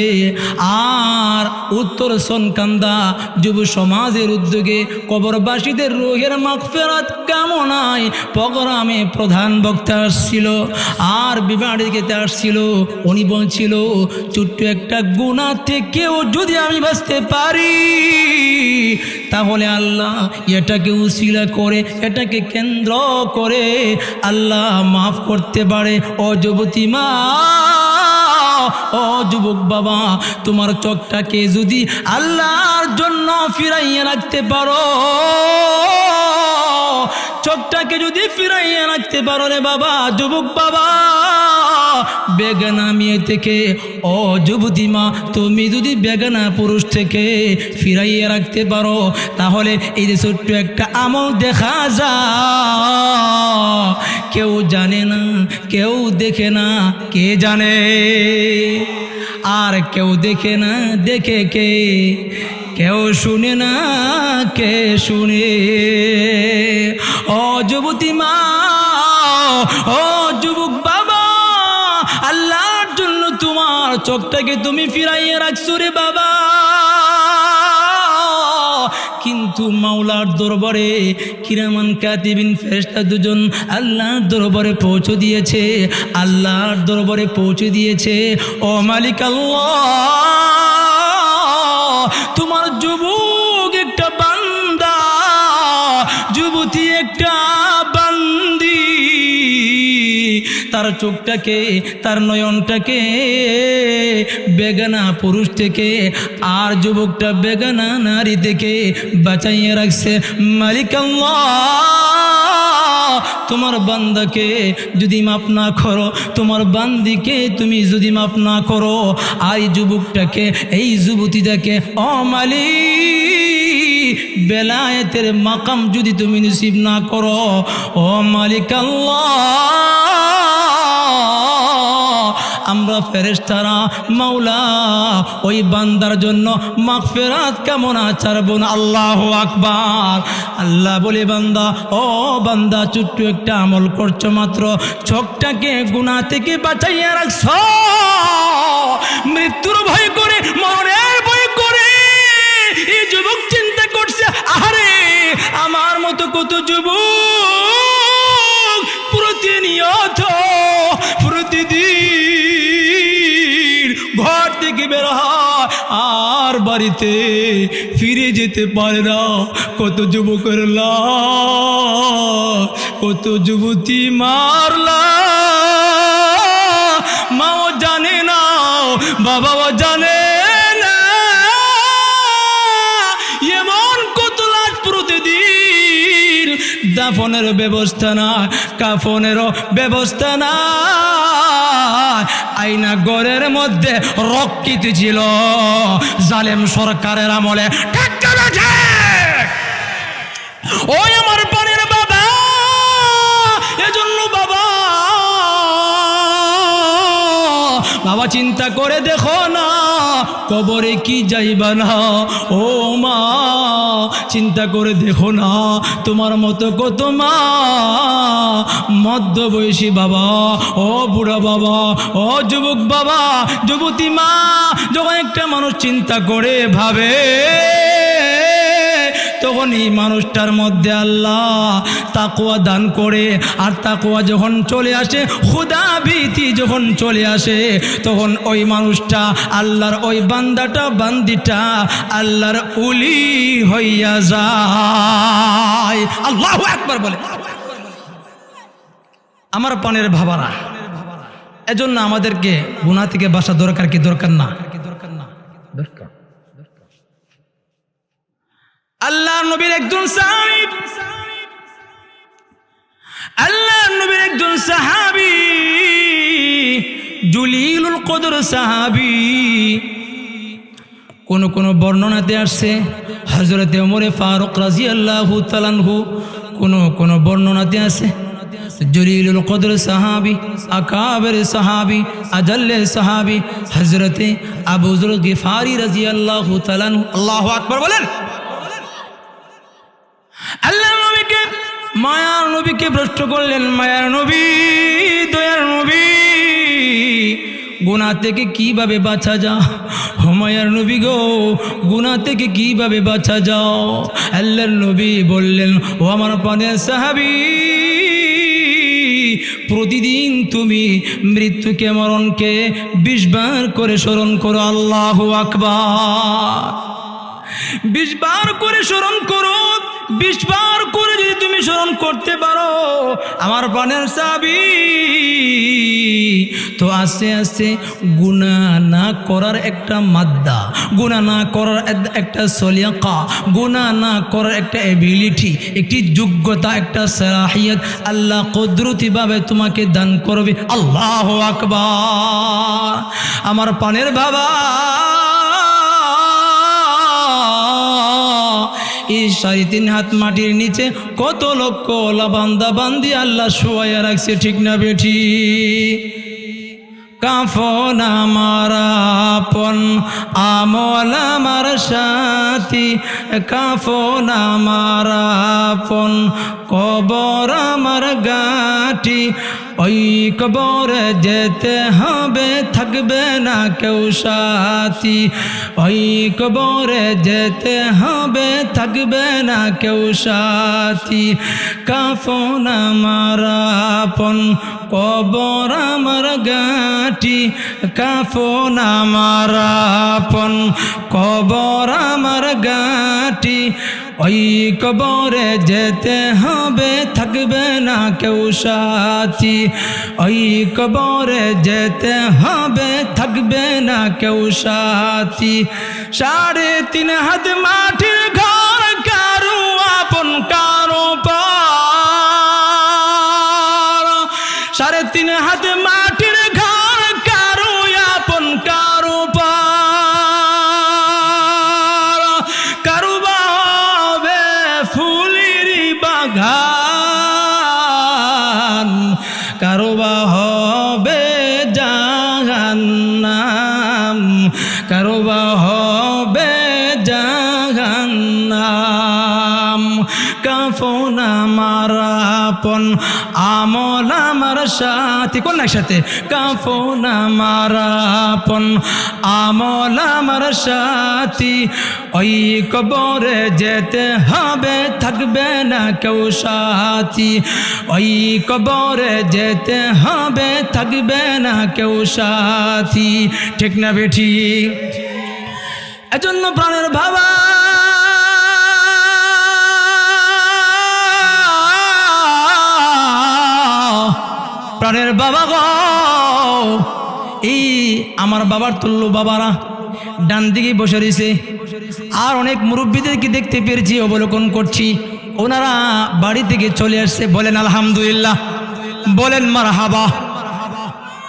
আর উত্তর সনকান্দা যুব সমাজের উদ্যোগে কবরবাসীদের রুহের মাগফিরাত কামনায় প্রোগ্রামে প্রধান বক্তা আসছিল, আর বিবাহিতে আসছিল, উনি বলছিল, ছোট্ট একটা গুনাহ থেকেও যদি আমি বাঁচতে পারি, তাহলে আল্লাহ এটাকে উসিলা করে, এটাকে কেন্দ্র করে আল্লাহ মাফ করতে পারে। ও যুবতী মা, ও যুবক বাবা, তোমার চোখটাকে যদি আল্লাহর জন্য ফিরাইয়া রাখতে পারো, চোখটাকে যদি ফিরাইয়া রাখতে পারো রে বাবা, যুবক বাবা, বেগানা মেয়ে থেকে, ও যুবতী মা, তুমি যদি বেগানা পুরুষ থেকে ফিরাইয়া রাখতে পারো, তাহলে এই যে ছোট্ট একটা আমল দেখা যায়, কেউ জানে না, কেউ দেখে না, কে জানে? আর কেউ দেখে না, দেখে কে? কেউ শুনে না, কে শুনে? ও যুবতী মা, ও যুবক বাবা, আল্লাহর জন্য তোমার চোখটাকে তুমি ফিরাইয়া রাখছো রে বাবা, কিন্তু মাওলার দরবারে কিরামান কাতিবিন ফেরেশতা দুজন আল্লাহর দরবারে পৌঁছে দিয়েছে, আল্লাহর দরবারে পৌঁছে দিয়েছে। ও মালিক আল্লাহ, তোমার যুবক একটা বান্দা, যুবতী একটা বান্দি, তার চোখটাকে, তার নয়নটাকে বেগানা পুরুষ থেকে আর যুবকটা বেগানা নারী থেকে বাঁচাইয়া রাখছে। মালিক আল্লাহ, তোমার বান্দাকে যদি মাফ না করো, তোমার বান্দিকে তুমি যদি মাফ না করো, আর এই যুবকটাকে, এই যুবতীটাকে, ও মালিক, বেলায়েতের মাকাম যদি তুমি নসিব না করো, ও মালিক আল্লাহ, আমরা ফেরেশতারা মাওলা ওই বান্দার জন্য মাগফিরাত কামনা চাইবো না। আল্লাহু আকবার। আল্লাহ বলে, বান্দা, ও বান্দা, ছোট্ট একটা আমল করছো মাত্র, চোখটাকে গুনাহ থেকে বাঁচাইয়া রাখছো, মৃত্যুর ভয় করে, মরণের ভয় করে এই যুবক চিন্তা করছে, আরে আমার মতো কত যুবক প্রতিনিয়ত, প্রতিদিন ঘর থেকে বের হয় আর বাড়িতে ফিরে যেতে পারে না। কত যুবকের লাশ, কত যুবতী মারলা, মাও জানে না, বাবাও জানে না, এমন কত লাশ প্রতিদিন, দাফনের ব্যবস্থা না, কাফনেরও ব্যবস্থা না, আইনা ঘরের মধ্যে রক্ষিত ছিল জালেম সরকারের আমলে। ওই আমার পানের বাবা, এজন্য বাবা, বাবা চিন্তা করে দেখো না, কবরে কি যাইবা না। ও মা, চিন্তা করে দেখো না, তোমার মতো কত মা, মধ্যবয়সী বাবা, ও বুড়া বাবা, ও যুবক বাবা, যুবতী মা, যখন একটা মানুষ চিন্তা করে ভাবে, তখন এই মানুষটার মধ্যে আল্লাহ তাকওয়া দান করে। আর তাকওয়া যখন চলে আসে, খুদা ভীতি যখন চলে আসে, তখন ওই মানুষটা, আল্লাহর ওই বান্দাটা, বান্দিটা আল্লাহর উলি হইয়া যায়। আল্লাহু আকবার বলে। আমার পানের ভাবারা, এজন্য আমাদেরকে গুনাহ থেকে বাঁচা দরকার কি দরকার না? দরকার। আল্লাহ নবীর একজন সাহাবী, আল্লাহ নবীর একজন সাহাবী, জলিলুল কদর সাহাবী। কোন বর্ণনাতে আসছে হযরতে ওমর ফারুক রাদিয়াল্লাহু তাআলা আনহু, কোন বর্ণনাতে আছে জলিলুল কদর সাহাবী, আকাবের সাহাবী, আজল্লে সাহাবী হযরতে আবু যুর গিফারি রাদিয়াল্লাহু তাআলা আনহু। আল্লাহু আকবার বলেন। আল্লাহ নবীকে, মায়ার নবীকে প্রশ্ন করলেন, মায়ার নবী, দয়ার নবী, গুনাহ থেকে কিভাবে বাঁচা যায়? ও মায়ার নবী গো, গুনাহ থেকে কিভাবে বাঁচা যাও? আল্লাহর নবী বললেন, ও আমার প্রাণের সাহাবী, প্রতিদিন তুমি মৃত্যুকে, মরণকে 20 বার করে স্মরণ করো। আল্লাহু আকবার। 20 বার করে স্মরণ করো। 20 বার করে যদি তুমি স্মরণ করতে পারো আমার প্রাণের সাহাবী, তো আস্তে আস্তে গুনাহ না করার একটা মাদ্দা, গুনাহ না করার একটা সলিয়াকা, গুনাহ না করার একটা এবিলিটি, একটি যোগ্যতা, একটা সালাহিয়ত আল্লাহ কুদরতিভাবে তোমাকে দান করবে। আল্লাহু আকবার। আমার প্রাণের বাবা, এই 3.5 হাত মাটির নিচে কত লক্ষ বান্দা বান্দি আল্লাহ শোয়াইয়া রাখছে, ঠিক না বেঠি? কাফন আমার আপন, আমল আমার সাথী, কাফন আমার আপন, কবর আমার গাঁটি, ওই কবরে যেতে হবে, থাকবে না কেউ সাথী, ওই কবরে যেতে হবে, থাকবে না কেউ সাথী, কাফন আমার আপন, কবর আমার গাঁটি, কাফন আমার আপন, কবর আমার গাঁটি, ওই কবরে যেতে হবে, থাকবে না কেউ সাথী, ওই কবরে যেতে হবে, থাকবে না কেউ সাথী। 3.5 হাত মাটির ঘর, কারো আপন কারো পর। 3.5 হাত মাটির ঘর, কারো আপন কারো পর। কারো বা হবে ফুলের বাগান, কারো বা হবে জাহান্নাম, কারো বা হবে জাহান্নাম। কাফন আমার আপন, আমল আমার সাথী, কোন একসাথে? কাফন আমার আপন, আমল আমার সাথী, ওই কবরে যেতে হবে, থাকবে না কেউ সাথী, ওই কবরে যেতে হবে, থাকবে না কেউ সাথী, ঠিক না বেঠি? এজন্য প্রাণের বাবা, প্রাণের বাবা গো, এই আমার বাবার তুল্য বাবারা ডান দিকে বসে রয়েছে, আর অনেক মুরব্বীদেরকে দেখতে পেরেছি, অবলোকন করছি, ওনারা বাড়ি থেকে চলে আসছে। বলেন আলহামদুলিল্লাহ, বলেন মারহাবা,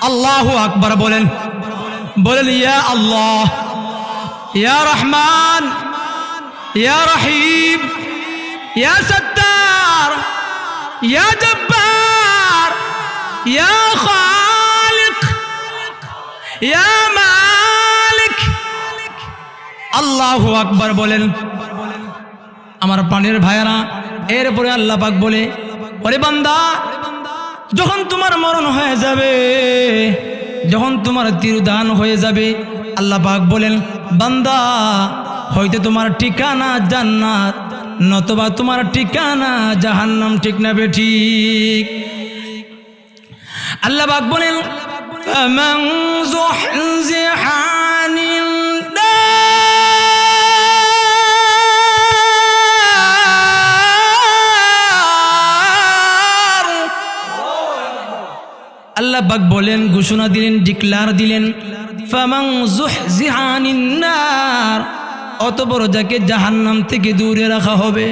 আল্লাহু আকবার বলেন, বলেন ইয়া আল্লাহ, ইয়া রহমান, ইয়া রহিম, ইয়া সত্তার, ইয়া জব্বার, ইয়া খালিক, ইয়া মালিক। আল্লাহু আকবার বলেন। আমার প্রাণের ভাইয়েরা, এরপরে আল্লাহ পাক বলে, ওরে বান্দা, যখন তোমার মরণ হয়ে যাবে, যখন তোমার তিরোধান হয়ে যাবে, আল্লাহ পাক বলেন, বান্দা, হয়তো তোমার ঠিকানা জান্নাত, নতবা তোমার ঠিকানা জাহান্নাম, ঠিক না বেঠিক? আল্লাহ পাক বলেন, ফামান যুহযিহা আনিন নার। আল্লাহ পাক বলেন, ঘোষণা দিলেন, ডিক্লার দিলেন, ফামান যুহযিহা আনিন নার, অত বড় যাকে জাহান্নাম থেকে দূরে রাখা হবে।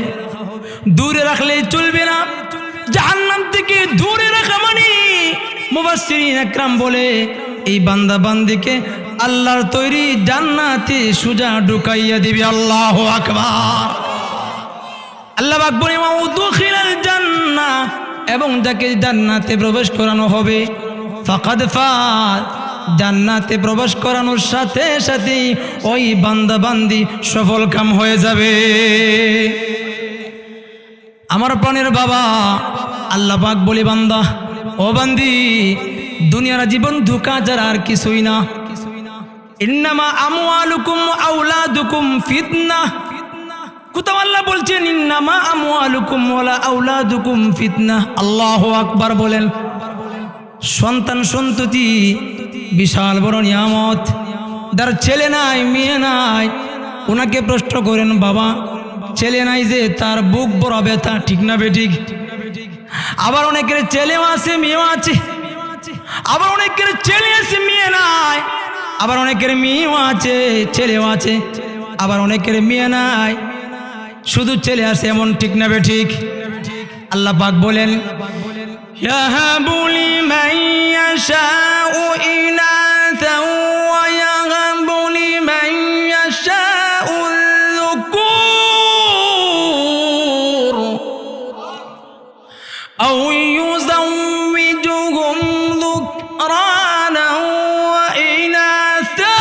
দূরে রাখলেই চলবে না, জাহান্নাম থেকে দূরে রাখা মানে মুফাসসিরিন আকরাম বলে, এই বান্দা বান্দিকে আল্লাহর তৈরি জান্নাতে সুজা ঢুকাইয়া দিবে। আল্লাহু আকবার। আল্লাহ পাক বলে, ওয়াউদখিলাল জান্নাহ, এবং যাকে জান্নাতে প্রবেশ করানো হবে, ফাকাদ ফাজ, জান্নাতে প্রবেশ করানোর সাথে সাথে ওই বান্দা বান্দি সফল কাম হয়ে যাবে। আমার প্রাণের বাবা, আল্লাহ পাক বলে, বান্দা ও বান্দি, দুনিয়ার জীবন ধোঁকা ছাড়া আর কিছুই না। ইন্নামা আমওয়ালুকুম আওলাদুকুম ফিতনাহ। কোথাও আল্লাহ বলছেন, ইন্নামা আমওয়ালুকুম ওয়ালা আওলাদুকুম ফিতনাহ। আল্লাহু আকবার বলেন। সন্তান সন্ততি বিশাল বড় নিয়ামত। যার ছেলে নাই, মেয়ে নাই, ওনাকে প্রশ্ন করেন, বাবা ছেলে নাই যে তার বুক বড় ব্যথা, ঠিক না বেঠিক? আবার অনেকের ছেলেও আছে মেয়েও আছে, আবার অনেকের ছেলে আছে মেয়ে নাই, আবার অনেকের মেয়েও আছে ছেলেও আছে, আবার অনেকের মেয়ে নাই শুধু ছেলে আছে, এমন ঠিক না বেঠিক? আল্লাহ পাক বলেন, ইয়াহাবু লিমান ইয়াশাউ ইনাসা ওয়া ইয়াহাবু লিমান ইয়াশাউ যুকুর আও ইউযাওwijuhum যুকরানা ওয়া ইনাসা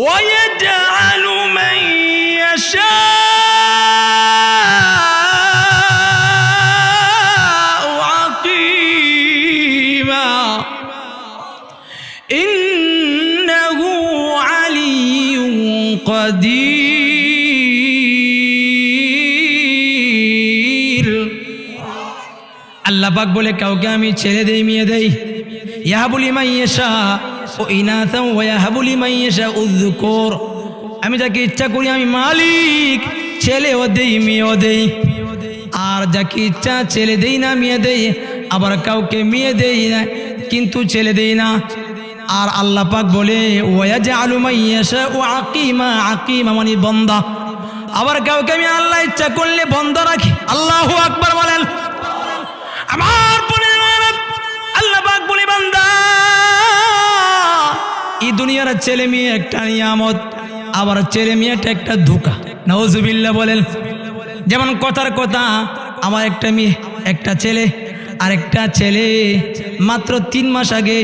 ওয়া ইয়াজআলু মান ইয়াশাউ আকিমা ইন্নাহু আলিয়্যুন কাদির। আল্লাহ পাক বলে, কাউকে আমি ছেলে দেই মেয়ে দেই, ইয়াহাবু লিমান ইয়াশাউ ইনাসা ওয়া ইয়াহাবু লিমান ইয়াশাউ যুকুর, আমি যাকে ইচ্ছা করি আমি মালিক, ছেলেও দেই মেয়েও দেই। আর যাকে ইচ্ছা ছেলে দেই না মেয়ে দেই, আবার কাউকে মেয়ে দেই না কিন্তু ছেলে দেই না। আর আল্লাহ পাক বলে, ওয়াজআলু মান ইয়াশাউ আকিমা, আকিমা মানে বন্দা। আবার কাউকে আমি আল্লাহ ইচ্ছা করলে বন্দা রাখি। আল্লাহু আকবার বলেন। আমার পরিবার আল্লাহ পাক বলে, বান্দা এই দুনিয়ার ছেলে মেয়ে একটা নিয়ামত, আবার ছেলে মেয়েটা একটা ধোঁকা। নাউজুবিল্লাহ বলেন। যেমন কথার কথা, আমার একটা মেয়ে একটা ছেলে, আর একটা ছেলে মাত্র 3 মাস আগে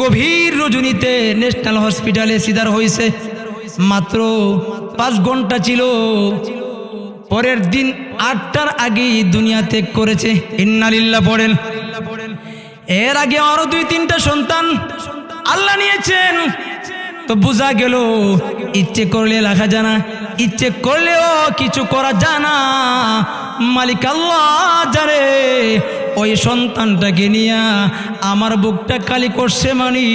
গভীর রজনীতে ন্যাশনাল হসপিটালে সিজার হয়েছে, মাত্র 5 ঘন্টা ছিল, পরের দিন 8টার আগেই দুনিয়া ত্যাগ করেছে। ইন্নালিল্লাহ পড়েন। এর আগে আরো 2-3টা সন্তান আল্লাহ নিয়েছেন। তো বোঝা গেল ইচ্ছে করলে লেখা যায় না, ইচ্ছে করলেও কিছু করা যায় না, মালিক আল্লাহ জানে। ওই সন্তানটাকে নিয়ে আমার বুকটা খালি করছে, মানে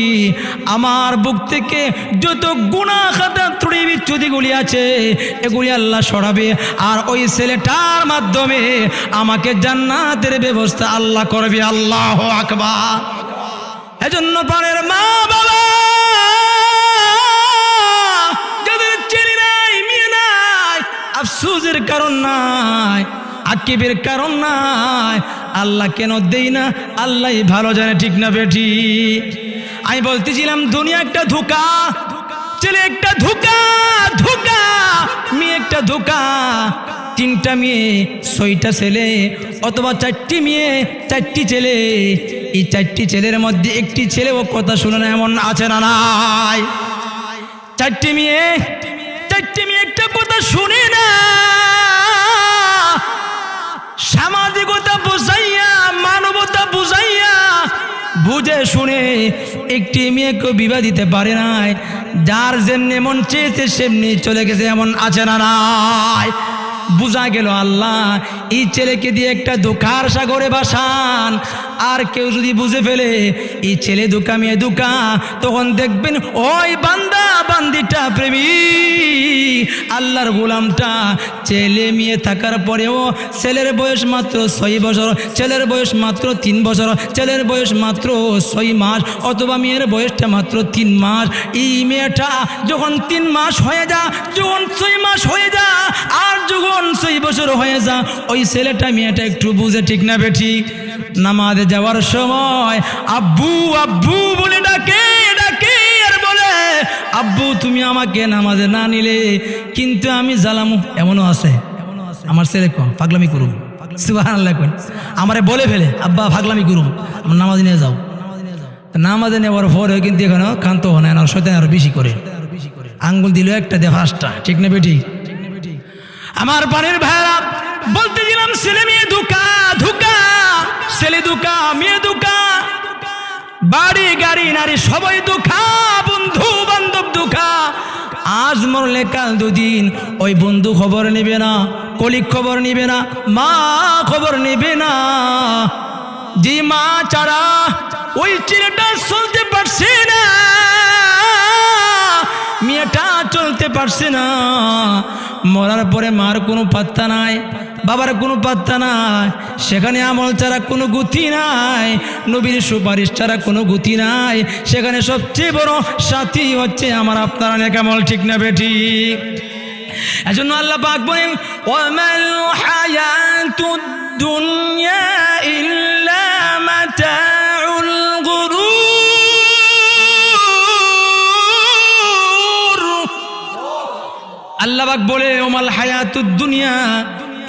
আমার বুক থেকে যত গুনাহ খাতা ত্রুটি বিচ্যুতিগুলি আছে এগুলি আল্লাহ সরাবে, আর ওই ছেলেটার মাধ্যমে আমাকে জান্নাতের ব্যবস্থা আল্লাহ করবে। আল্লাহু আকবার। এজন্য পারের মা বাবা যাদের ছেলে নাই মেয়ে নাই, আফসোসের কারণ নাই, আক্ষেপের কারণ নাই। আল্লাহ কেন দেই না আল্লাহ ভালো জানে, ঠিক না বেটি? আমি বলতেছিলাম দুনিয়া একটা ধোঁকা, ছেলে একটা ধোঁকা, ধোঁকা মেয়ে একটা ধোঁকা। 3টা মেয়ে 6টা ছেলে, অথবা 4টি মেয়ে 4টি ছেলে। এই 4টি ছেলের মধ্যে একটি ছেলেও কথা শুনে না, এমন আছে না নাই? 4টি মেয়ে একটা কথা শুনে না। সামাজিকতা বুঝাইয়া, মানবতা বুঝাইয়া, বুঝে শুনে একটি মেয়েকে বিবাহ দিতে পারে নাই। যার যেমনি মন চেয়েছে সেমনি চলে গেছে, এমন আছে না নাই? বুঝা গেল আল্লাহ এই ছেলেকে দিয়ে একটা ধোঁকার সাগরে ভাসান। আর কেউ যদি বুঝে ফেলে এই ছেলে ধোঁকা মেয়ে ধোঁকা, তখন দেখবেন ওই বান্দা বান্দিটা প্রেমী আল্লাহর গোলামটা ছেলে মেয়ে থাকার পরেও ছেলের বয়স মাত্র 6 বছর, ছেলের বয়স মাত্র 3 বছর, ছেলের বয়স মাত্র 6 মাস, অথবা মেয়ের বয়সটা মাত্র 3 মাস। এই মেয়েটা যখন 3 মাস হয়ে যা, যখন 6 মাস হয়ে যা, আর যখন 6 বছর হয়ে যা, ওই ছেলেটা মেয়েটা একটু বুঝে, ঠিক না বেঠি? নামাজে যাওয়ার সময় আব্বু আব্বু বলে ডাকে ডাকে, আর বলে আব্বু তুমি আমাকে নামাজে না নিলে কিন্তু আমি জ্বালামু। এমনও আছে আমার ছেলে পাগলামি করুম, সুবহানাল্লাহ কোন আমারে বলে ফেলে আব্বা পাগলামি করুম, আমার নামাজে নিয়ে যাও। নামাজে নেওয়ার পরে কিন্তু এখানে কান্ত হয় না, শয়তান আরো বেশি করে, আঙ্গুল দিল একটা দে 5টা, ঠিক না বেটি? আমার পানির ভাইরা বলতেছিলাম ছেলে মেয়ে ধোঁকা, ধোঁকা, ছেলে ধোঁকা মেয়ে ধোঁকা, বাড়ি গাড়ি নারী সবাই ধোঁকা, বন্ধু বান্ধব ধোঁকা। আজ মরলে কাল 2 দিন ওই বন্ধু খবর নেবে না, কলিগ খবর নেবে না, মা খবর নেবে না। যে মা ছাড়া ওই ছেলেটা চলতে পারছে না, মেয়েটা চলতে পারছে না। মরার পরে মার কোনো পাত্তা নাই, বাবার কোনো পাত্তা নাই, সেখানে আমল ছাড়া কোনো গতি নাই, নবীর সুপারিশ ছাড়া কোনো গতি নাই। সেখানে সবচেয়ে বড় সাথী হচ্ছে আমার আপনারা নেক আমল, ঠিক না বেঠিক? এজন্য আল্লাহ পাক বলেন ওয়ামাল হায়াতুদ দুনিয়া ইল্লা মাতাউল গুরুর। আল্লাহ পাক বলে ওমাল হায়াতুদ দুনিয়া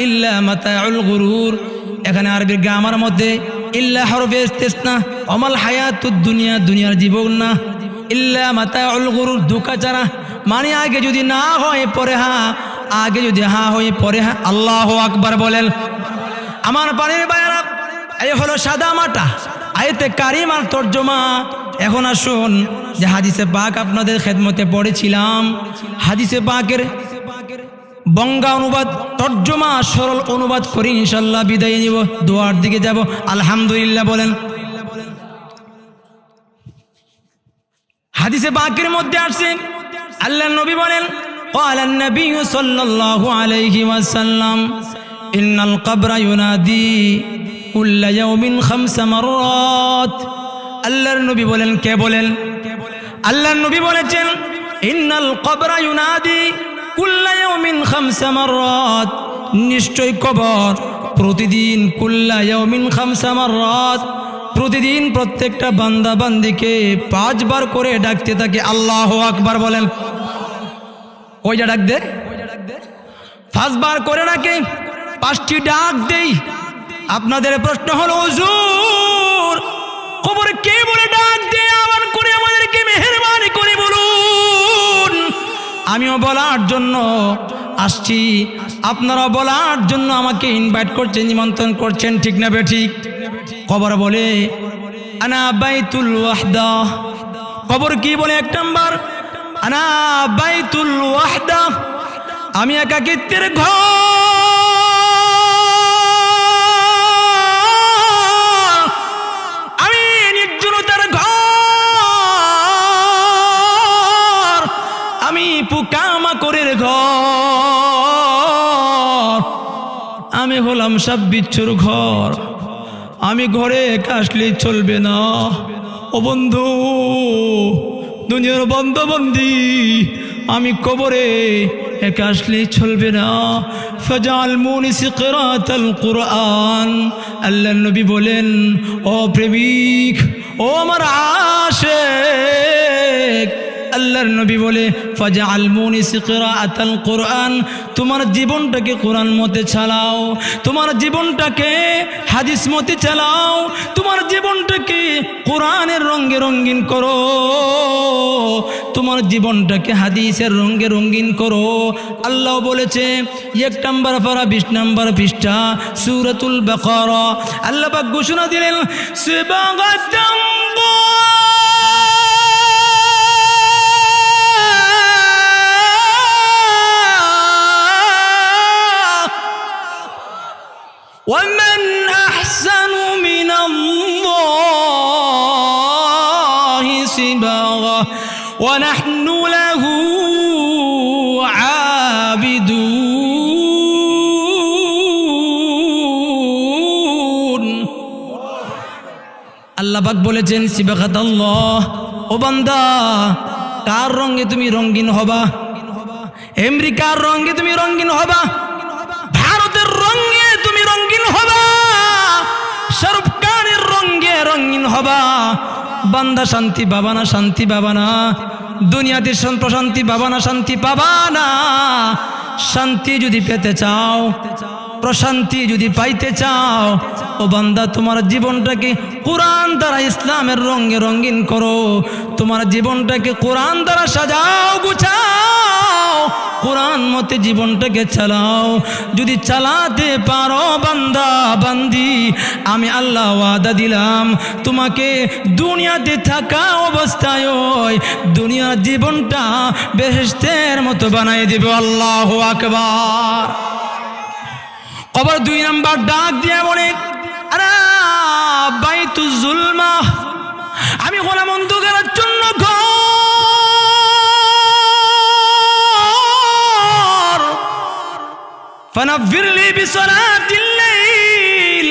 ইল্লা মাতাউল গুরুর। এখানে আরবির গ্রামার মধ্যে ইল্লা হরফে ইস্তিসনা, ওমাল হায়াতুদ দুনিয়া, দুনিয়ার জীবন না, ইল্লা মাতাউল গুরুর, ধোঁকা ছাড়া। মানে আগে যদি না হয় পরে হ্যাঁ, আগে যদি হ্যাঁ হয় পরে হ্যাঁ। আল্লাহু আকবার বলেন। আমার পানির বাইরা, এই হলো সাদা মাটা আয়াতে কারিমার তর্জমা। এখন আসুন যে হাদিসে পাক আপনাদের খেদমতে পড়েছিলাম, হাদিসে পাকের বঙ্গা অনুবাদ, তর্জমা, সরল অনুবাদ করি ইনশাল্লাহ বিদায় নিব, দোয়ার দিকে যাব। আলহামদুলিল্লাহ বলেন। হাদিসে পাকের মধ্যে আসছে আল্লাহর নবী বলেন قال النبي صلى الله عليه وسلم إن القبر ينادي كل يوم 5 مرات। আল্লাহর নবী বলেন, কে বলেন? আল্লাহর নবী বলেছেন ইন্নাল কবরা ইউনাদি কুল্লা ইয়াউমিন 5 মাররাত, নিশ্চয় কবর প্রতিদিন, কুল্লা ইয়াউমিন 5 মাররাত, প্রতিদিন প্রত্যেকটা বান্দা বান্দিকে 5 বার করে ডাকতে থাকে। আল্লাহু আকবার বলেন। কয়টা ডাক দে? 5 বার করে ডাকে, 5টি ডাক দেই। আপনাদের প্রশ্ন হলো হুজুর কবর কে বলে ডাক দে? আবার করে আমাদেরকে মেহেরবানি করে বলুন। আমিও বলার জন্য আসছি, আপনারা বলার জন্য আমাকে ইনভাইট করছেন, নিমন্ত্রণ করছেন, ঠিক না বেঠিক? কবর বলে আনা বাইতুল ওয়াহদা। কবর কি বলে? 1 নাম্বার আনা বাইতুল ওয়াহদা, আমি একাকিত্বের ঘর, আমি নির্জনতার ঘর, আমি পোকামাকড়ের ঘর, আমি হলাম সব বিচ্ছুর ঘর। আমি ঘরে একা আসলে চলবে না। ও বন্ধু, দুনিয়ার বন্ধবন্দি, আমি কবরে একা আসলে চলবে না। ফাজাল মুনিসি কিরাতাল কুরআন। আল্লাহর নবী বলেন, ও প্রেমিক, ও আমার আশিক, আল্লাহর নবী বলে ফাজাল মুনিসি কিরাতাল কুরআন, তোমার জীবনটাকে কোরআন মতে চালাও, তোমার জীবনটাকে হাদিস মতে চালাও, তোমার জীবনটাকে কোরআনের রঙে রঙিন করো, তোমার জীবনটাকে হাদিসের রঙে রঙিন করো। আল্লাহ বলেছে 1 নম্বর পারা 20 নম্বর পৃষ্ঠা সূরাতুল বাকারা, আল্লাহ পাক ঘোষণা দিলেন সিবাগাতাম ومن أحسن من الله صبغة ونحن له عابدون। আল্লাহ পাক বলেছেন সিবাগাতাল্লাহ, ও বান্দা, কার রঙে তুমি রঙিন হবা? আমেরিকার রঙে তুমি রঙিন হবা, ভারতের রঙে তুমি রঙিন হবা, শাহরুখ খানের রঙে রঙিন হবা। বান্দা শান্তি পাবা না, শান্তি পাবা না, দুনিয়াতে প্রশান্তি পাবা না, শান্তি পাবা না। শান্তি যদি পেতে চাও, প্রশান্তি যদি পাইতে চাও, ও বান্দা, তোমার জীবনটাকে কোরআন দ্বারা ইসলামের রঙে রঙিন করো, তোমার জীবনটাকে কোরআন দ্বারা সাজাও, গুছাও, কোরআন মতে জীবনটাকে চালাও। যদি চালাতে পারো বান্দা বান্দি, আমি আল্লাহ ওয়াদা দিলাম তোমাকে দুনিয়াতে থাকা অবস্থায় ওই দুনিয়ার জীবনটা বেহেশতের মতো বানিয়ে দেব। আল্লাহু আকবার। কবর 2 নাম্বার ডাক দিয়ে বলে আরা বাইতুজ জুলমা, আমি হলাম অন্ধকারের জন্য ঘর। ফানাফিরলি বিসলাতিল লাইল,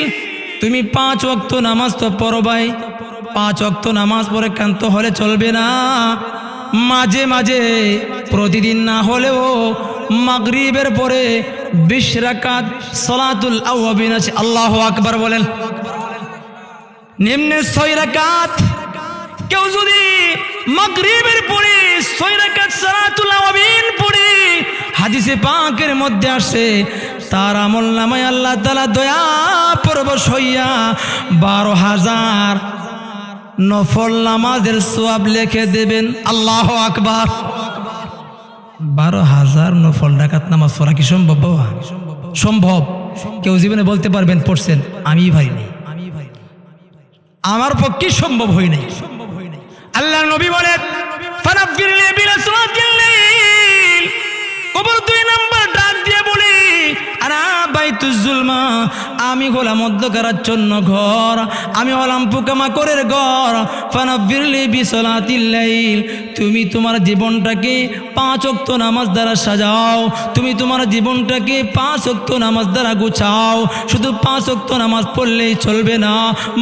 তুমি 5 ওয়াক্ত নামাজ তো পড়বাই। 5 ওয়াক্ত নামাজ পড়ে ক্ষান্ত হলে চলবে না, মাঝে মাঝে প্রতিদিন না হলেও মাগরিবের পরে 20 রাকাত সালাতুল আওয়াবিন আছে। আল্লাহু আকবার বলেন। নিম্নে 6 রাকাত, কেউ যদি মাগরিবের পরে 6 রাকাত সালাতুল আওয়াবিন পড়ে, হাদিসে পাকের মধ্যে আসে তার আমল নামায় আল্লাহ তাআলা দয়া পরবশ হইয়া 12,000 নফল নামাজের সওয়াব লিখে দেবেন। আল্লাহু আকবার। 12,000 নফল রাকাত নামাজ পড়া কি সম্ভব বাবা? সম্ভব? কেউ জীবনে বলতে পারবেন পড়ছেন? আমি ভাইনি, আমার পক্ষে সম্ভব হয় নাই। আল্লাহর নবী বলেন ফানাফিরলি বিলাসলাতিল লাইল, কবর 2 নাম্বার ডাক দিয়ে বলি আনা বাইতুজ জুলমা, আমি হলাম অন্ধকারাচ্ছন্ন ঘর, আমি হলাম পোকামাকড়ের ঘর। ফানাফিরলি বিসলাতিল লাইল, তুমি তোমার জীবনটাকে 5 ওয়াক্ত নামাজ দ্বারা সাজাও, তুমি তোমার জীবনটাকে 5 ওয়াক্ত নামাজ দ্বারা গুছাও। শুধু 5 ওয়াক্ত নামাজ পড়লেই চলবে না,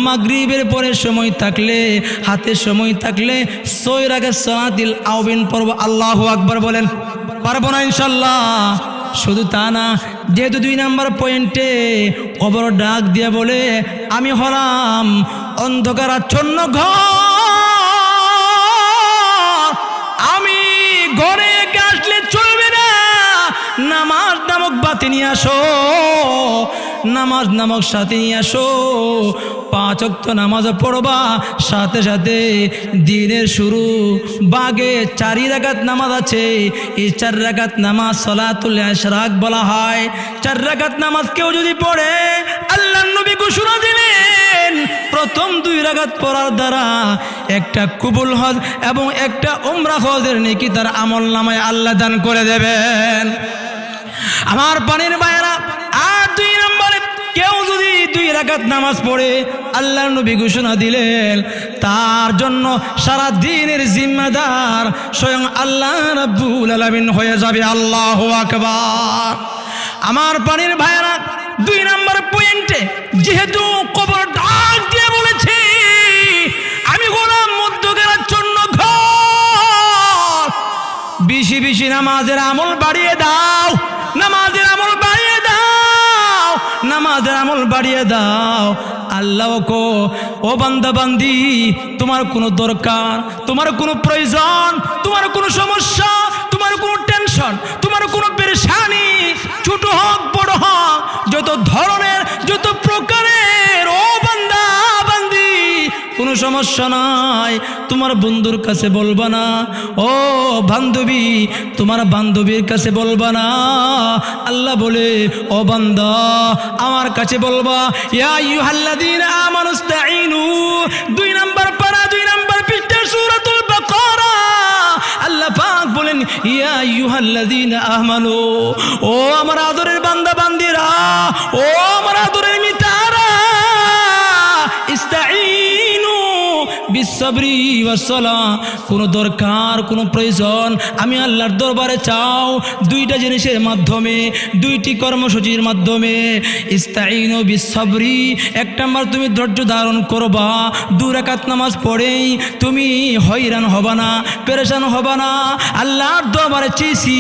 মাগরিবের পরে সময় থাকলে, হাতে সময় থাকলে 6 রাকাত সালাতুল আওয়াবিন পড়ব। আল্লাহু আকবার বলেন। পারবো না ইনশাল্লাহ? শুধু তা না, যেহেতু 2 নাম্বার পয়েন্টে কবর ডাক দিয়ে বলে আমি হলাম অন্ধকারাচ্ছন্ন ঘর, আমি ঘরে একা আসলে চলবে না, নামাজ নামক বাতি নিয়ে আসো, নামাজ নামক সাথে নিয়ে আসো। 5 ওয়াক্ত নামাজ পড়বা, সাথে সাথে দিনের শুরু বাগে 4 রাকাত নামাজ আছে। এই 4 রাকাত নামাজ সালাতুল ইশরাক বলা হয়। 4 রাকাত নামাজ কেউ যদি পড়ে, আল্লাহর নবী ঘোষণা দিলেন প্রথম 2 রাকাত পড়ার দ্বারা একটা কবুল হজ এবং একটা উমরা হজের নেকি তার আমল নামায় আল্লাহ দান করে দেবেন। আমার পানির ভাইরা, আর 2 নম্বরে কেউ যদি 2 রাকাত নামাজ পড়ে, আল্লাহর নবী ঘোষণা দিলেন তার জন্য সারা দিনের জিম্মাদার স্বয়ং আল্লাহ রাব্বুল আলামিন হয়ে যাবে। আল্লাহু আকবার। আমার পানির ভাইরা, 2 নম্বর পয়েন্টে যেহেতু কবর ডাক দিয়ে বলেছে আমি গোলাম মধ্যকারাচ্ছন্ন ঘর, বেশি বেশি নামাজের আমল বাড়িয়ে দাও, নামাজের আমল বাড়িয়ে দাও, নামাজের আমল বাড়িয়ে দাও। আল্লাহ কো ও বান্দা বান্দি, তোমার কোনো দরকার, তোমার কোনো প্রয়োজন, তোমার কোনো সমস্যা, তোমার কোনো টেনশন, তোমার কোনো পেরেশানি, ছোট হোক বড় হোক, যত ধরনের যত প্রকারের, ও বান্দা বান্দি, কোনো সমস্যা নাই, তোমার বন্ধুর কাছে বলবা না, ও বান্ধবী তোমার বান্ধবীর কাছে বলবা না। আল্লাহ বলে ও বান্দা আমার কাছে বলবা। ইয়া আইয়ুহাল্লাযীনা আমানুস্তাঈনু, 2 নাম্বার পারা 2 নাম্বার পৃষ্ঠা সূরাতুল বাকারা। আল্লাহ পাক বলেন ইয়া আইয়ুহাল্লাযীনা আমানু, ও আমার আদরের বান্দা বান্দিরা, ও আমার আদরের মিতারা, ইস্তাঈনু বিসসবরি ওয়াসসালাহ, কোনো দরকার কোনো প্রয়োজন আমি আল্লাহর দরবারে চাও 2টা জিনিসের মাধ্যমে, 2টি কর্মসূচির মাধ্যমে। ইস্তাঈনু বিসসবরি, 1 নাম্বার তুমি ধৈর্য ধারণ করবা, 2 রাকাত নামাজ পড়েই তুমি হয়রান হবা না, পেরেশান হবা না। আল্লাহর দরবারে চেয়েছি,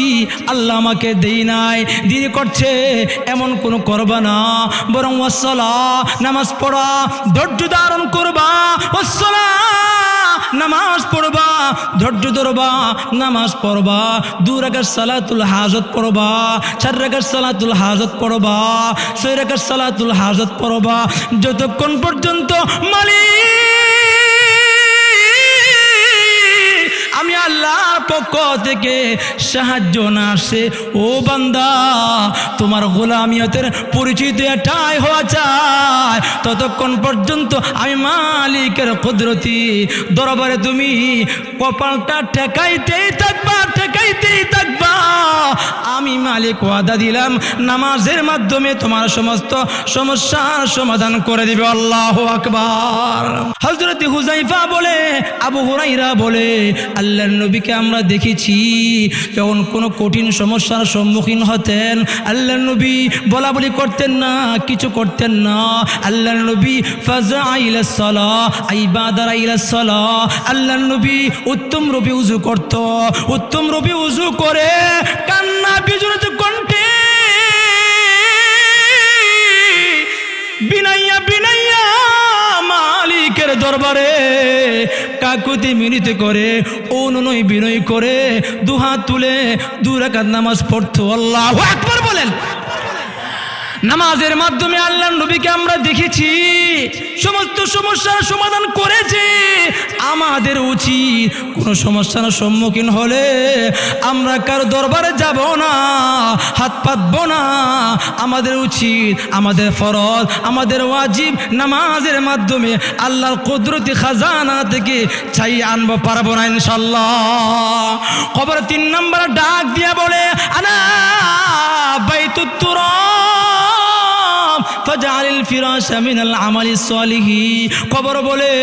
আল্লাহ আমাকে দেই নাই, দেরি করছে, এমন কোনো করবা না, বরং ওয়াসসালাহ নামাজ পড়া, ধৈর্য ধারণ করবা, ওয়াসসালাহ নামাজ পড়বা, ধৈর্য ধরবা, নামাজ পড়বা, 2 রাকাত সালাতুল হাজত পড়বা, 4 রাকাত সালাতুল হাজত পড়বা, 6 রাকাত সালাতুল হাজত পড়বা, যতক্ষণ পর্যন্ত আমি আল্লাহর পক্ষ থেকে সাহায্য না আসে। ও বান্দা, তোমার গোলামিয়তের পরিচিত এটাই হওয়া চায়, ততক্ষণ পর্যন্ত আমি মালিকের কুদরতি দরবারে তুমি কপালটা ঠেকাইতেই থাকবা। ঠেকাইতেই থাকবা, আমি মালিক ওয়াদা দিলাম নামাজের মাধ্যমে তোমার সমস্ত সমস্যার সমাধান করে দিবে। আল্লাহু আকবার। হযরত হুযায়ফা বলে, আবু হুরায়রা বলে, আল্লাহর নবীকে আমরা দেখেছি যখন কোনো কঠিন সমস্যার সম্মুখীন হতেন, আল্লাহর নবী বলা বলি করতেন না, কিছু করতেন না। আল্লাহর নবী ফাজা ইলাস সালাহ ইবাদারা ইলাস সালাহ, আল্লাহর নবী উত্তম রূপে উযু করত, উত্তম রূপে উযু করে কান্না বিজড়িত কণ্ঠে বিনাইয়া বিনাইয়া মালিকের দরবারে কাকুতি মিনতি করে, অনুনয় বিনয় করে, দুহাত তুলে 2 রাকাত নামাজ পড়তো। আল্লাহু আকবার বলেন। নামাজের মাধ্যমে আল্লাহর নবীকে আমরা দেখেছি সমস্ত সমস্যার সমাধান করেছে। আমাদের উচিত কোনো সমস্যার সম্মুখীন হলে আমরা কারো দরবারে যাব না, হাত পাতবো না। আমাদের উচিত, আমাদের ফরজ, আমাদের ওয়াজিব নামাজের মাধ্যমে আল্লাহর কুদরতি খাজানা থেকে চাই আনবো, পারবো না ইনশাআল্লাহ। কবর 3 নম্বর ডাক দিয়ে বলে, আনা বাইতুত তুরাব ফাজআলিল ফিরাশা মিনাল আমালিস সালিহ। কবর বলে,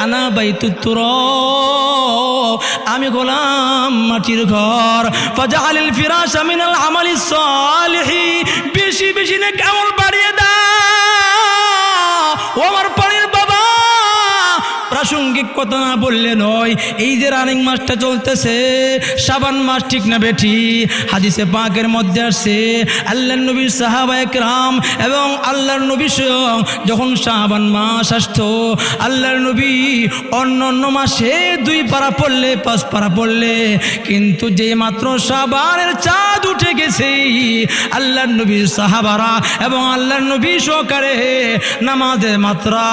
আনা বাইতুত তুরাব, আমি গোলাম মাটির ঘর। ফাজআলিল ফিরাশা মিনাল আমালিস সালিহ, বেশি বেশি নেক আমল বাড়িয়ে দাও ও আমার পানির বাবা। প্রাসঙ্গিক কথা না বললে নয়। এই যে রানিং মাসটা চলতেছে, শাবান মাস, ঠিক না বেঠি? হাদিসে পাকের মধ্যে আসছে আল্লাহর নবীর সাহাবায়ে কেরাম এবং আল্লাহর নবী স্বয়ং যখন শাবান মাস আসতো, আল্লাহর নবী অন্য অন্য মাসে 2 পারা পড়লে 5 পারা পড়লে, কিন্তু যে মাত্র শাবানের চাঁদ উঠে গেছে, আল্লাহর নবীর সাহাবারা এবং আল্লাহর নবী সহকারে নামাজের মাত্রা,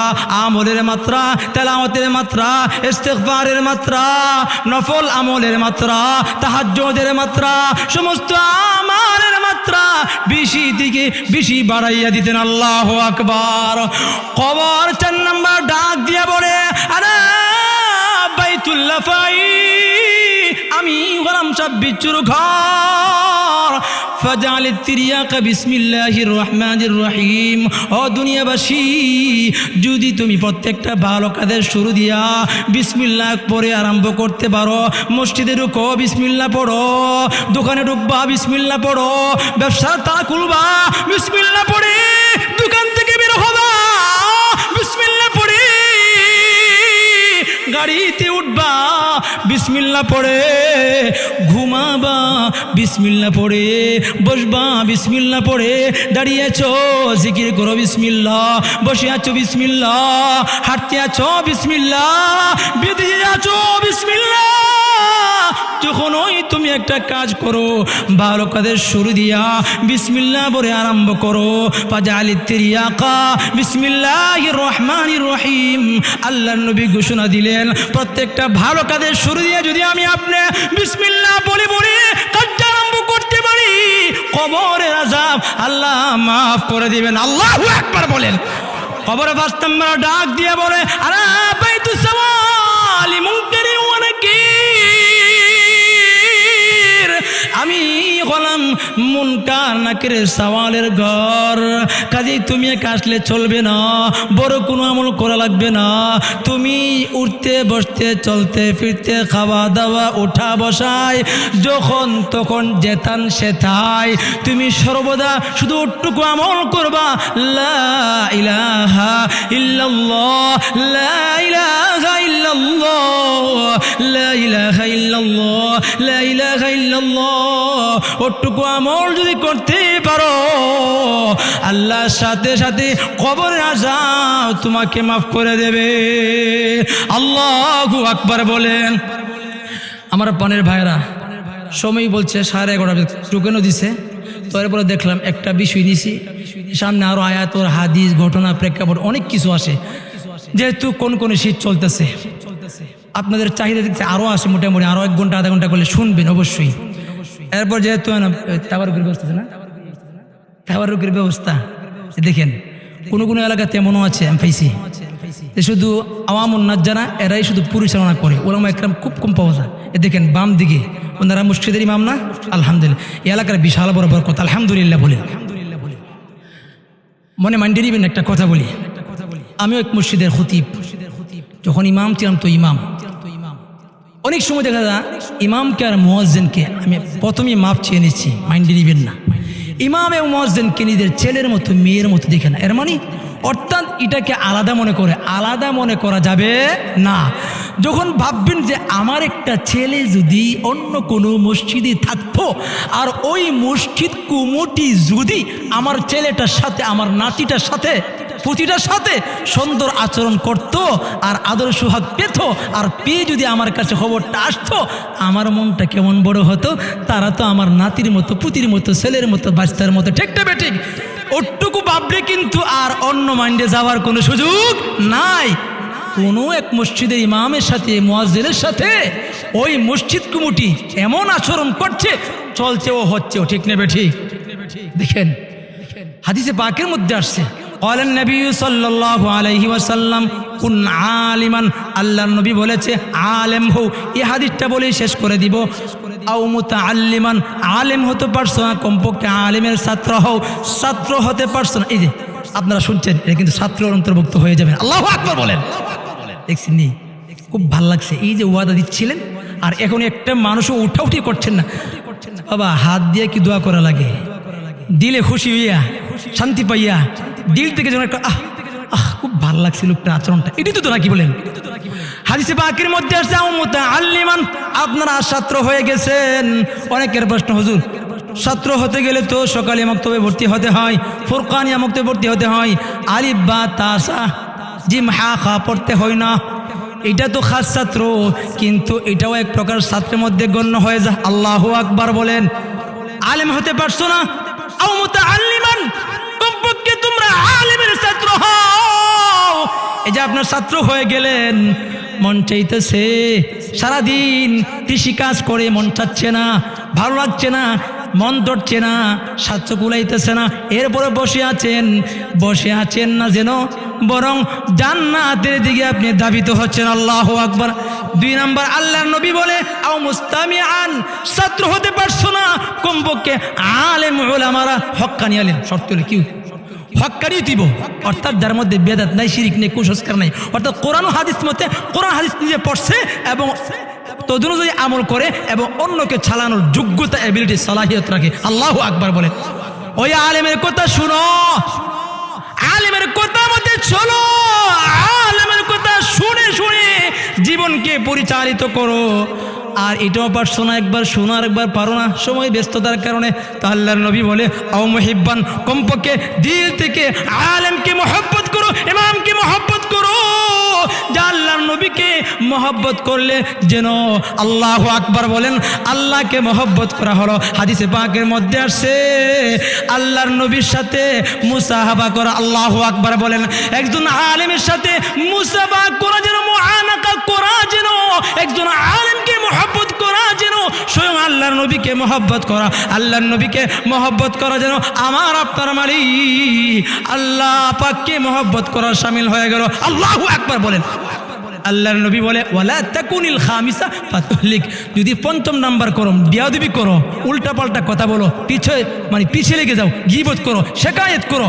আমলের মাত্রা, তেলাওয়াতের মাত্রা, ইস্তিগফারের মাত্রা, নফল আমলের মাত্রা, তাহাজ্জুদের মাত্রা, সমস্ত আমলের মাত্রা বেশি থেকে বেশি বাড়াইয়া দিতেন। আল্লাহু আকবার। কবর 4 নম্বর ডাক দিয়া বলে, আরে বাইতুল্লাহ ফাই, আমি গোলাম সাহেব বিচ্ছুর ঘর। ফাজআলিত তিরিয়াকা বিসমিল্লাহির রহমানির রহিম। ও দুনিয়াবাসী, যদি তুমি প্রত্যেকটা ভালো কাজের শুরু দিয়া বিসমিল্লাহ পড়ে আরম্ভ করতে পারো, মসজিদে ঢুকো বিসমিল্লাহ পড়ো, দোকানে ঢুকবা বিসমিল্লাহ পড়ো, ব্যবসা তা খুলবা বিসমিল্লাহ পড়ে, দোকান থেকে বের হবা বিসমিল্লাহ পড়ে, গাড়িতে উঠবা বিসমিল্লাহ পড়ে, ঘুমাবা বিসমিল্লাহ পড়ে, বসবা বিসমিল্লাহ পড়ে, দাঁড়িয়ে আছো জিকির করো বিসমিল্লাহ, বসে আছো বিসমিল্লাহ, হাঁটতে আছো বিসমিল্লাহ, বেরিয়ে আছো বিসমিল্লাহ। যখন ওই তুমি একটা কাজ করো, ভালো কাজের শুরু দিয়া বিসমিল্লাহ বলে আরম্ভ করো। ফাজআলিত তিরিয়াকা বিসমিল্লাহির রহমানির রহিম। আল্লাহর নবী ঘোষণা দিলেন, প্রত্যেকটা ভালো কাজের শুরু দিয়ে যদি আমি আপনি বিসমিল্লাহ বলে বলে কাজটা আরম্ভ করতে পারি, কবরের আযাব আল্লাহ মাফ করে দিবেন। আল্লাহু আকবার বলেন। কবরে 5 নম্বর ডাক দিয়ে বলে, আলা বাইতুস সাওয়ালি মুনকারি ওয়া নাকির, আমি গোলাম মুনকার নাকিরের সওয়ালের ঘর। কাজেই তুমি একা আসলে চলবে না, বড় কোনো আমল করা লাগবে না। তুমি উঠতে বসতে চলতে ফিরতে খাওয়া দাওয়া ওঠা বসায় যখন তখন যেতান সেথায় তুমি সর্বদা শুধু ওটুকু আমল করবা, লা ইলাহা ইল্লাল্লাহ, লা ইলাহা ইল্লাল্লাহ, লা ইলাহা ইল্লাল্লাহ, লা ইলাহা ইল্লাল্লাহ। ওটুকু আমল যদি করতে পারো, আল্লাহর সাথে সাথে কবরের আযাব তোমাকে মাফ করে দেবে। আল্লাহু আকবার বলেন। আমার পানের ভাইরা, সময় বলছে 11:30, টোকেনও দিছে। তো এরপরে দেখলাম একটা বিষয় নিছি, সামনে আরো আয়াত ওর হাদিস ঘটনা প্রেক্ষাপট অনেক কিছু আসে। যেহেতু কোন কোন শীত চলতেছে, আপনাদের চাহিদা দেখছে আরো আসে, মোটামুটি আরো 1 ঘন্টা আধা ঘন্টা করলে শুনবেন অবশ্যই। এরপর যেহেতু তাবারুকের ব্যবস্থা আছে না, তাবারুকের ব্যবস্থা দেখেন কোন কোন এলাকা তেমনও আছে। আমি পাইছি শুধু আওয়ামুন নাস যারা, এরাই শুধু পরিচালনা করে, ওলামা একরাম খুব কম পাওয়া যায়। দেখেন বাম দিকে ওনারা মসজিদের ইমাম না? আলহামদুলিল্লাহ, এই এলাকার বিশাল বড় বরকত, আলহামদুলিল্লাহ বলেন। মনে মাইন্ডে নিবেন একটা কথা বলি, আমিও এক মসজিদের খতিব, যখন ইমাম ছিলাম তো ইমাম অনেক সময় দেখা যায় ইমামকে আর মুয়াজ্জিনকে আমি প্রথমেই মাপ চেয়ে নিচ্ছি, মাইন্ডে নিবেন না। ইমাম এবং মুয়াজ্জিনকে নিজের ছেলের মতো মেয়ের মতো দেখে না, এর মানে অর্থাৎ এটাকে আলাদা মনে করে, আলাদা মনে করা যাবে না। যখন ভাববেন যে আমার একটা ছেলে যদি অন্য কোনো মসজিদে থাকতো আর ওই মসজিদ কমিটি যদি আমার ছেলেটার সাথে আমার নাতিটার সাথে প্রতিটার সাথে সুন্দর আচরণ করত আর আদর সোহাগ পেত আর পেয়ে যদি আমার কাছে খবরটা আসতো, আমার মনটা কেমন বড় হতো। তারা তো আমার নাতির মতো, পুতির মতো, ছেলের মতো, বাচ্চার মতো, ঠিক না বেঠিক? ওটুকু ভাবলে কিন্তু আর অন্য মাইন্ডে যাওয়ার কোনো সুযোগ নাই। কোনো এক মসজিদের ইমামের সাথে মুয়াজ্জিনের সাথে ওই মসজিদ কমিটি এমন আচরণ করছে, চলছে ও হচ্ছেও, ঠিক না বেঠিক? দেখেন হাদিসে পাকের মধ্যে আসছে قال النبي صلى الله عليه وسلم কুন আলিমান, আল্লাহর নবী বলেছে আলেম হও। এই হাদিসটা বলেই শেষ করে দিব। আও মুতাআল্লিমান, আলেম হতে পারছো না, কমপক্ষে আলেমের ছাত্র হও। ছাত্র হতে পারছো না, এই যে আপনারা শুনছেন, এটা কিন্তু ছাত্রের অন্তর্ভুক্ত হয়ে যাবে। আল্লাহু আকবার বলেন। দেখছেন নি, খুব ভালো লাগছে এই যে ওয়াদা দিচ্ছিলেন, আর এখন একটা মানুষও উঠাউঠি করছেন না। বাবা হাত দিয়ে কি দোয়া করা লাগে, দিলে খুশি হইয়া শান্তি পাইয়া দিল থেকে যেন একটা খুব ভালো লাগছে লোকটার আচরণটা, এটি তো নাকি বলেন। হাদিসে পাকের মধ্যে আসছে আও মুতাআল্লিমান, আপনারা ছাত্র হয়ে গেছেন। অনেকের প্রশ্ন, হুজুর ছাত্র হতে গেলে তো সকালে মক্তবে ভর্তি হতে হয়, ফুরকানিয়া মক্তবে ভর্তি হতে হয়, আলিফ বা তাসা জিম হা খা পড়তে হয় না? এটা তো খাস ছাত্র, কিন্তু এটাও এক প্রকার ছাত্রের মধ্যে গণ্য হয়ে যায়। আল্লাহু আকবার বলেন। আলেম হতে পারছো না, আও মুতাআল্লিমান, কমপক্ষে তোমরা আলেমের ছাত্র হও। এই যে আপনার ছাত্র হয়ে গেলেন, মন চাইতেছে সারাদিন কৃষি কাজ করে, মন চাচ্ছে না, ভালো লাগছে না, মন ধরছে না, স্বাস্থ্য কুলাইতেছে না, এরপরে বসে আছেন না যেন, বরং জান্নাতের দিকে আপনি ধাবিত হচ্ছেন। আল্লাহু আকবার। 2 নাম্বার, আল্লাহর নবী বলে আও মুস্তামিআন, ছাত্র হতে পারছো না, কমপক্ষে আলেম উলামারা হক্কানি আলেম, শর্ত হলে কি হক্কানি দিব, অর্থাৎ যার মধ্যে বেদাত নাই, শিরিক নেই, কুসংস্কার নাই, অর্থাৎ কোরআন হাদিস মতে কোরআন হাদিস নিজে পড়ছে এবং তদনুযায়ী আমল করে এবং অন্যকে ছাড়ানোর যোগ্যতা, এবিলিটি, সালাহিয়ত রাখে। আল্লাহু আকবার বলে। ওই আলেমের কথা শুনো, আলেমের কথা মতে চলো, আলেমের কথা শুনে শুনে জীবনকে পরিচালিত করো। আর এটাও পারছো না একবার শোনো, আর একবার পারো না, সময় ব্যস্ততার কারণে, তা আল্লাহর নবী বলে আও মুহিব্বান, কমপক্ষে দিল থেকে আলেমকে মহব্বত করো, ইমামকে মহব্বত করো। যা আল্লাহর নবীকে মহব্বত করলে যেন, আল্লাহু আকবার বলেন, আল্লাহকে মহব্বত করা হলো। হাদিসে পাকের মধ্যে আসছে আল্লাহর নবীর সাথে মুসাহাবা করা। আল্লাহু আকবার বলেন। একজন আলেমের সাথে মুসাহাবা করা যেন, মুআনাকা করা যেন, একজন আলেমকে মহব্বত করা যেন, স্বয়ং আল্লাহর নবীকে মহব্বত করা, আল্লাহর নবীকে মহব্বত করা যেন আমার আপনার মালিক আল্লাহ পাককে মহব্বত করা শামিল হয়ে গেল। আল্লাহু আকবার বলেন। আল্লাহর নবী বলে ওয়ালা তাকুনিল খামিসা ফাতুহলিক, যদি 5ম নাম্বার করো, বিয়াদবি করো, উল্টা পাল্টা কথা বলো, পিছে লেগে যাও, গীবত করো, শিকায়েত করো,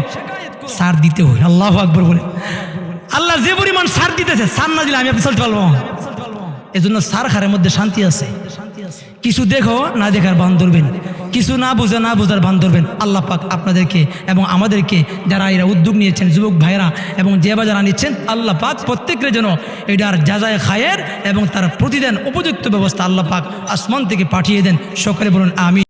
সার দিতে হয়। আল্লাহু আকবার বলে। আল্লাহ যে পরিমাণ সার দিতেছে, সার না দিলে আমি আপনি চলতে পারবো। এজন্য সার খারের মধ্যে শান্তি আছে। কিছু দেখো না দেখার বান ধরবেন, কিছু না বোঝার বান ধরবেন। আল্লাহ পাক আপনাদেরকে এবং আমাদেরকে, যারা এরা উদ্যোগ নিয়েছেন, যুবক ভাইরা এবং যে বা যারা নিচ্ছেন, আল্লাহ পাক প্রত্যেকের জন্য এটার যাজায় খায়ের এবং তার প্রতিদান উপযুক্ত ব্যবস্থা আল্লাহ পাক আসমান থেকে পাঠিয়ে দেন। সকলে বলুন আমিন।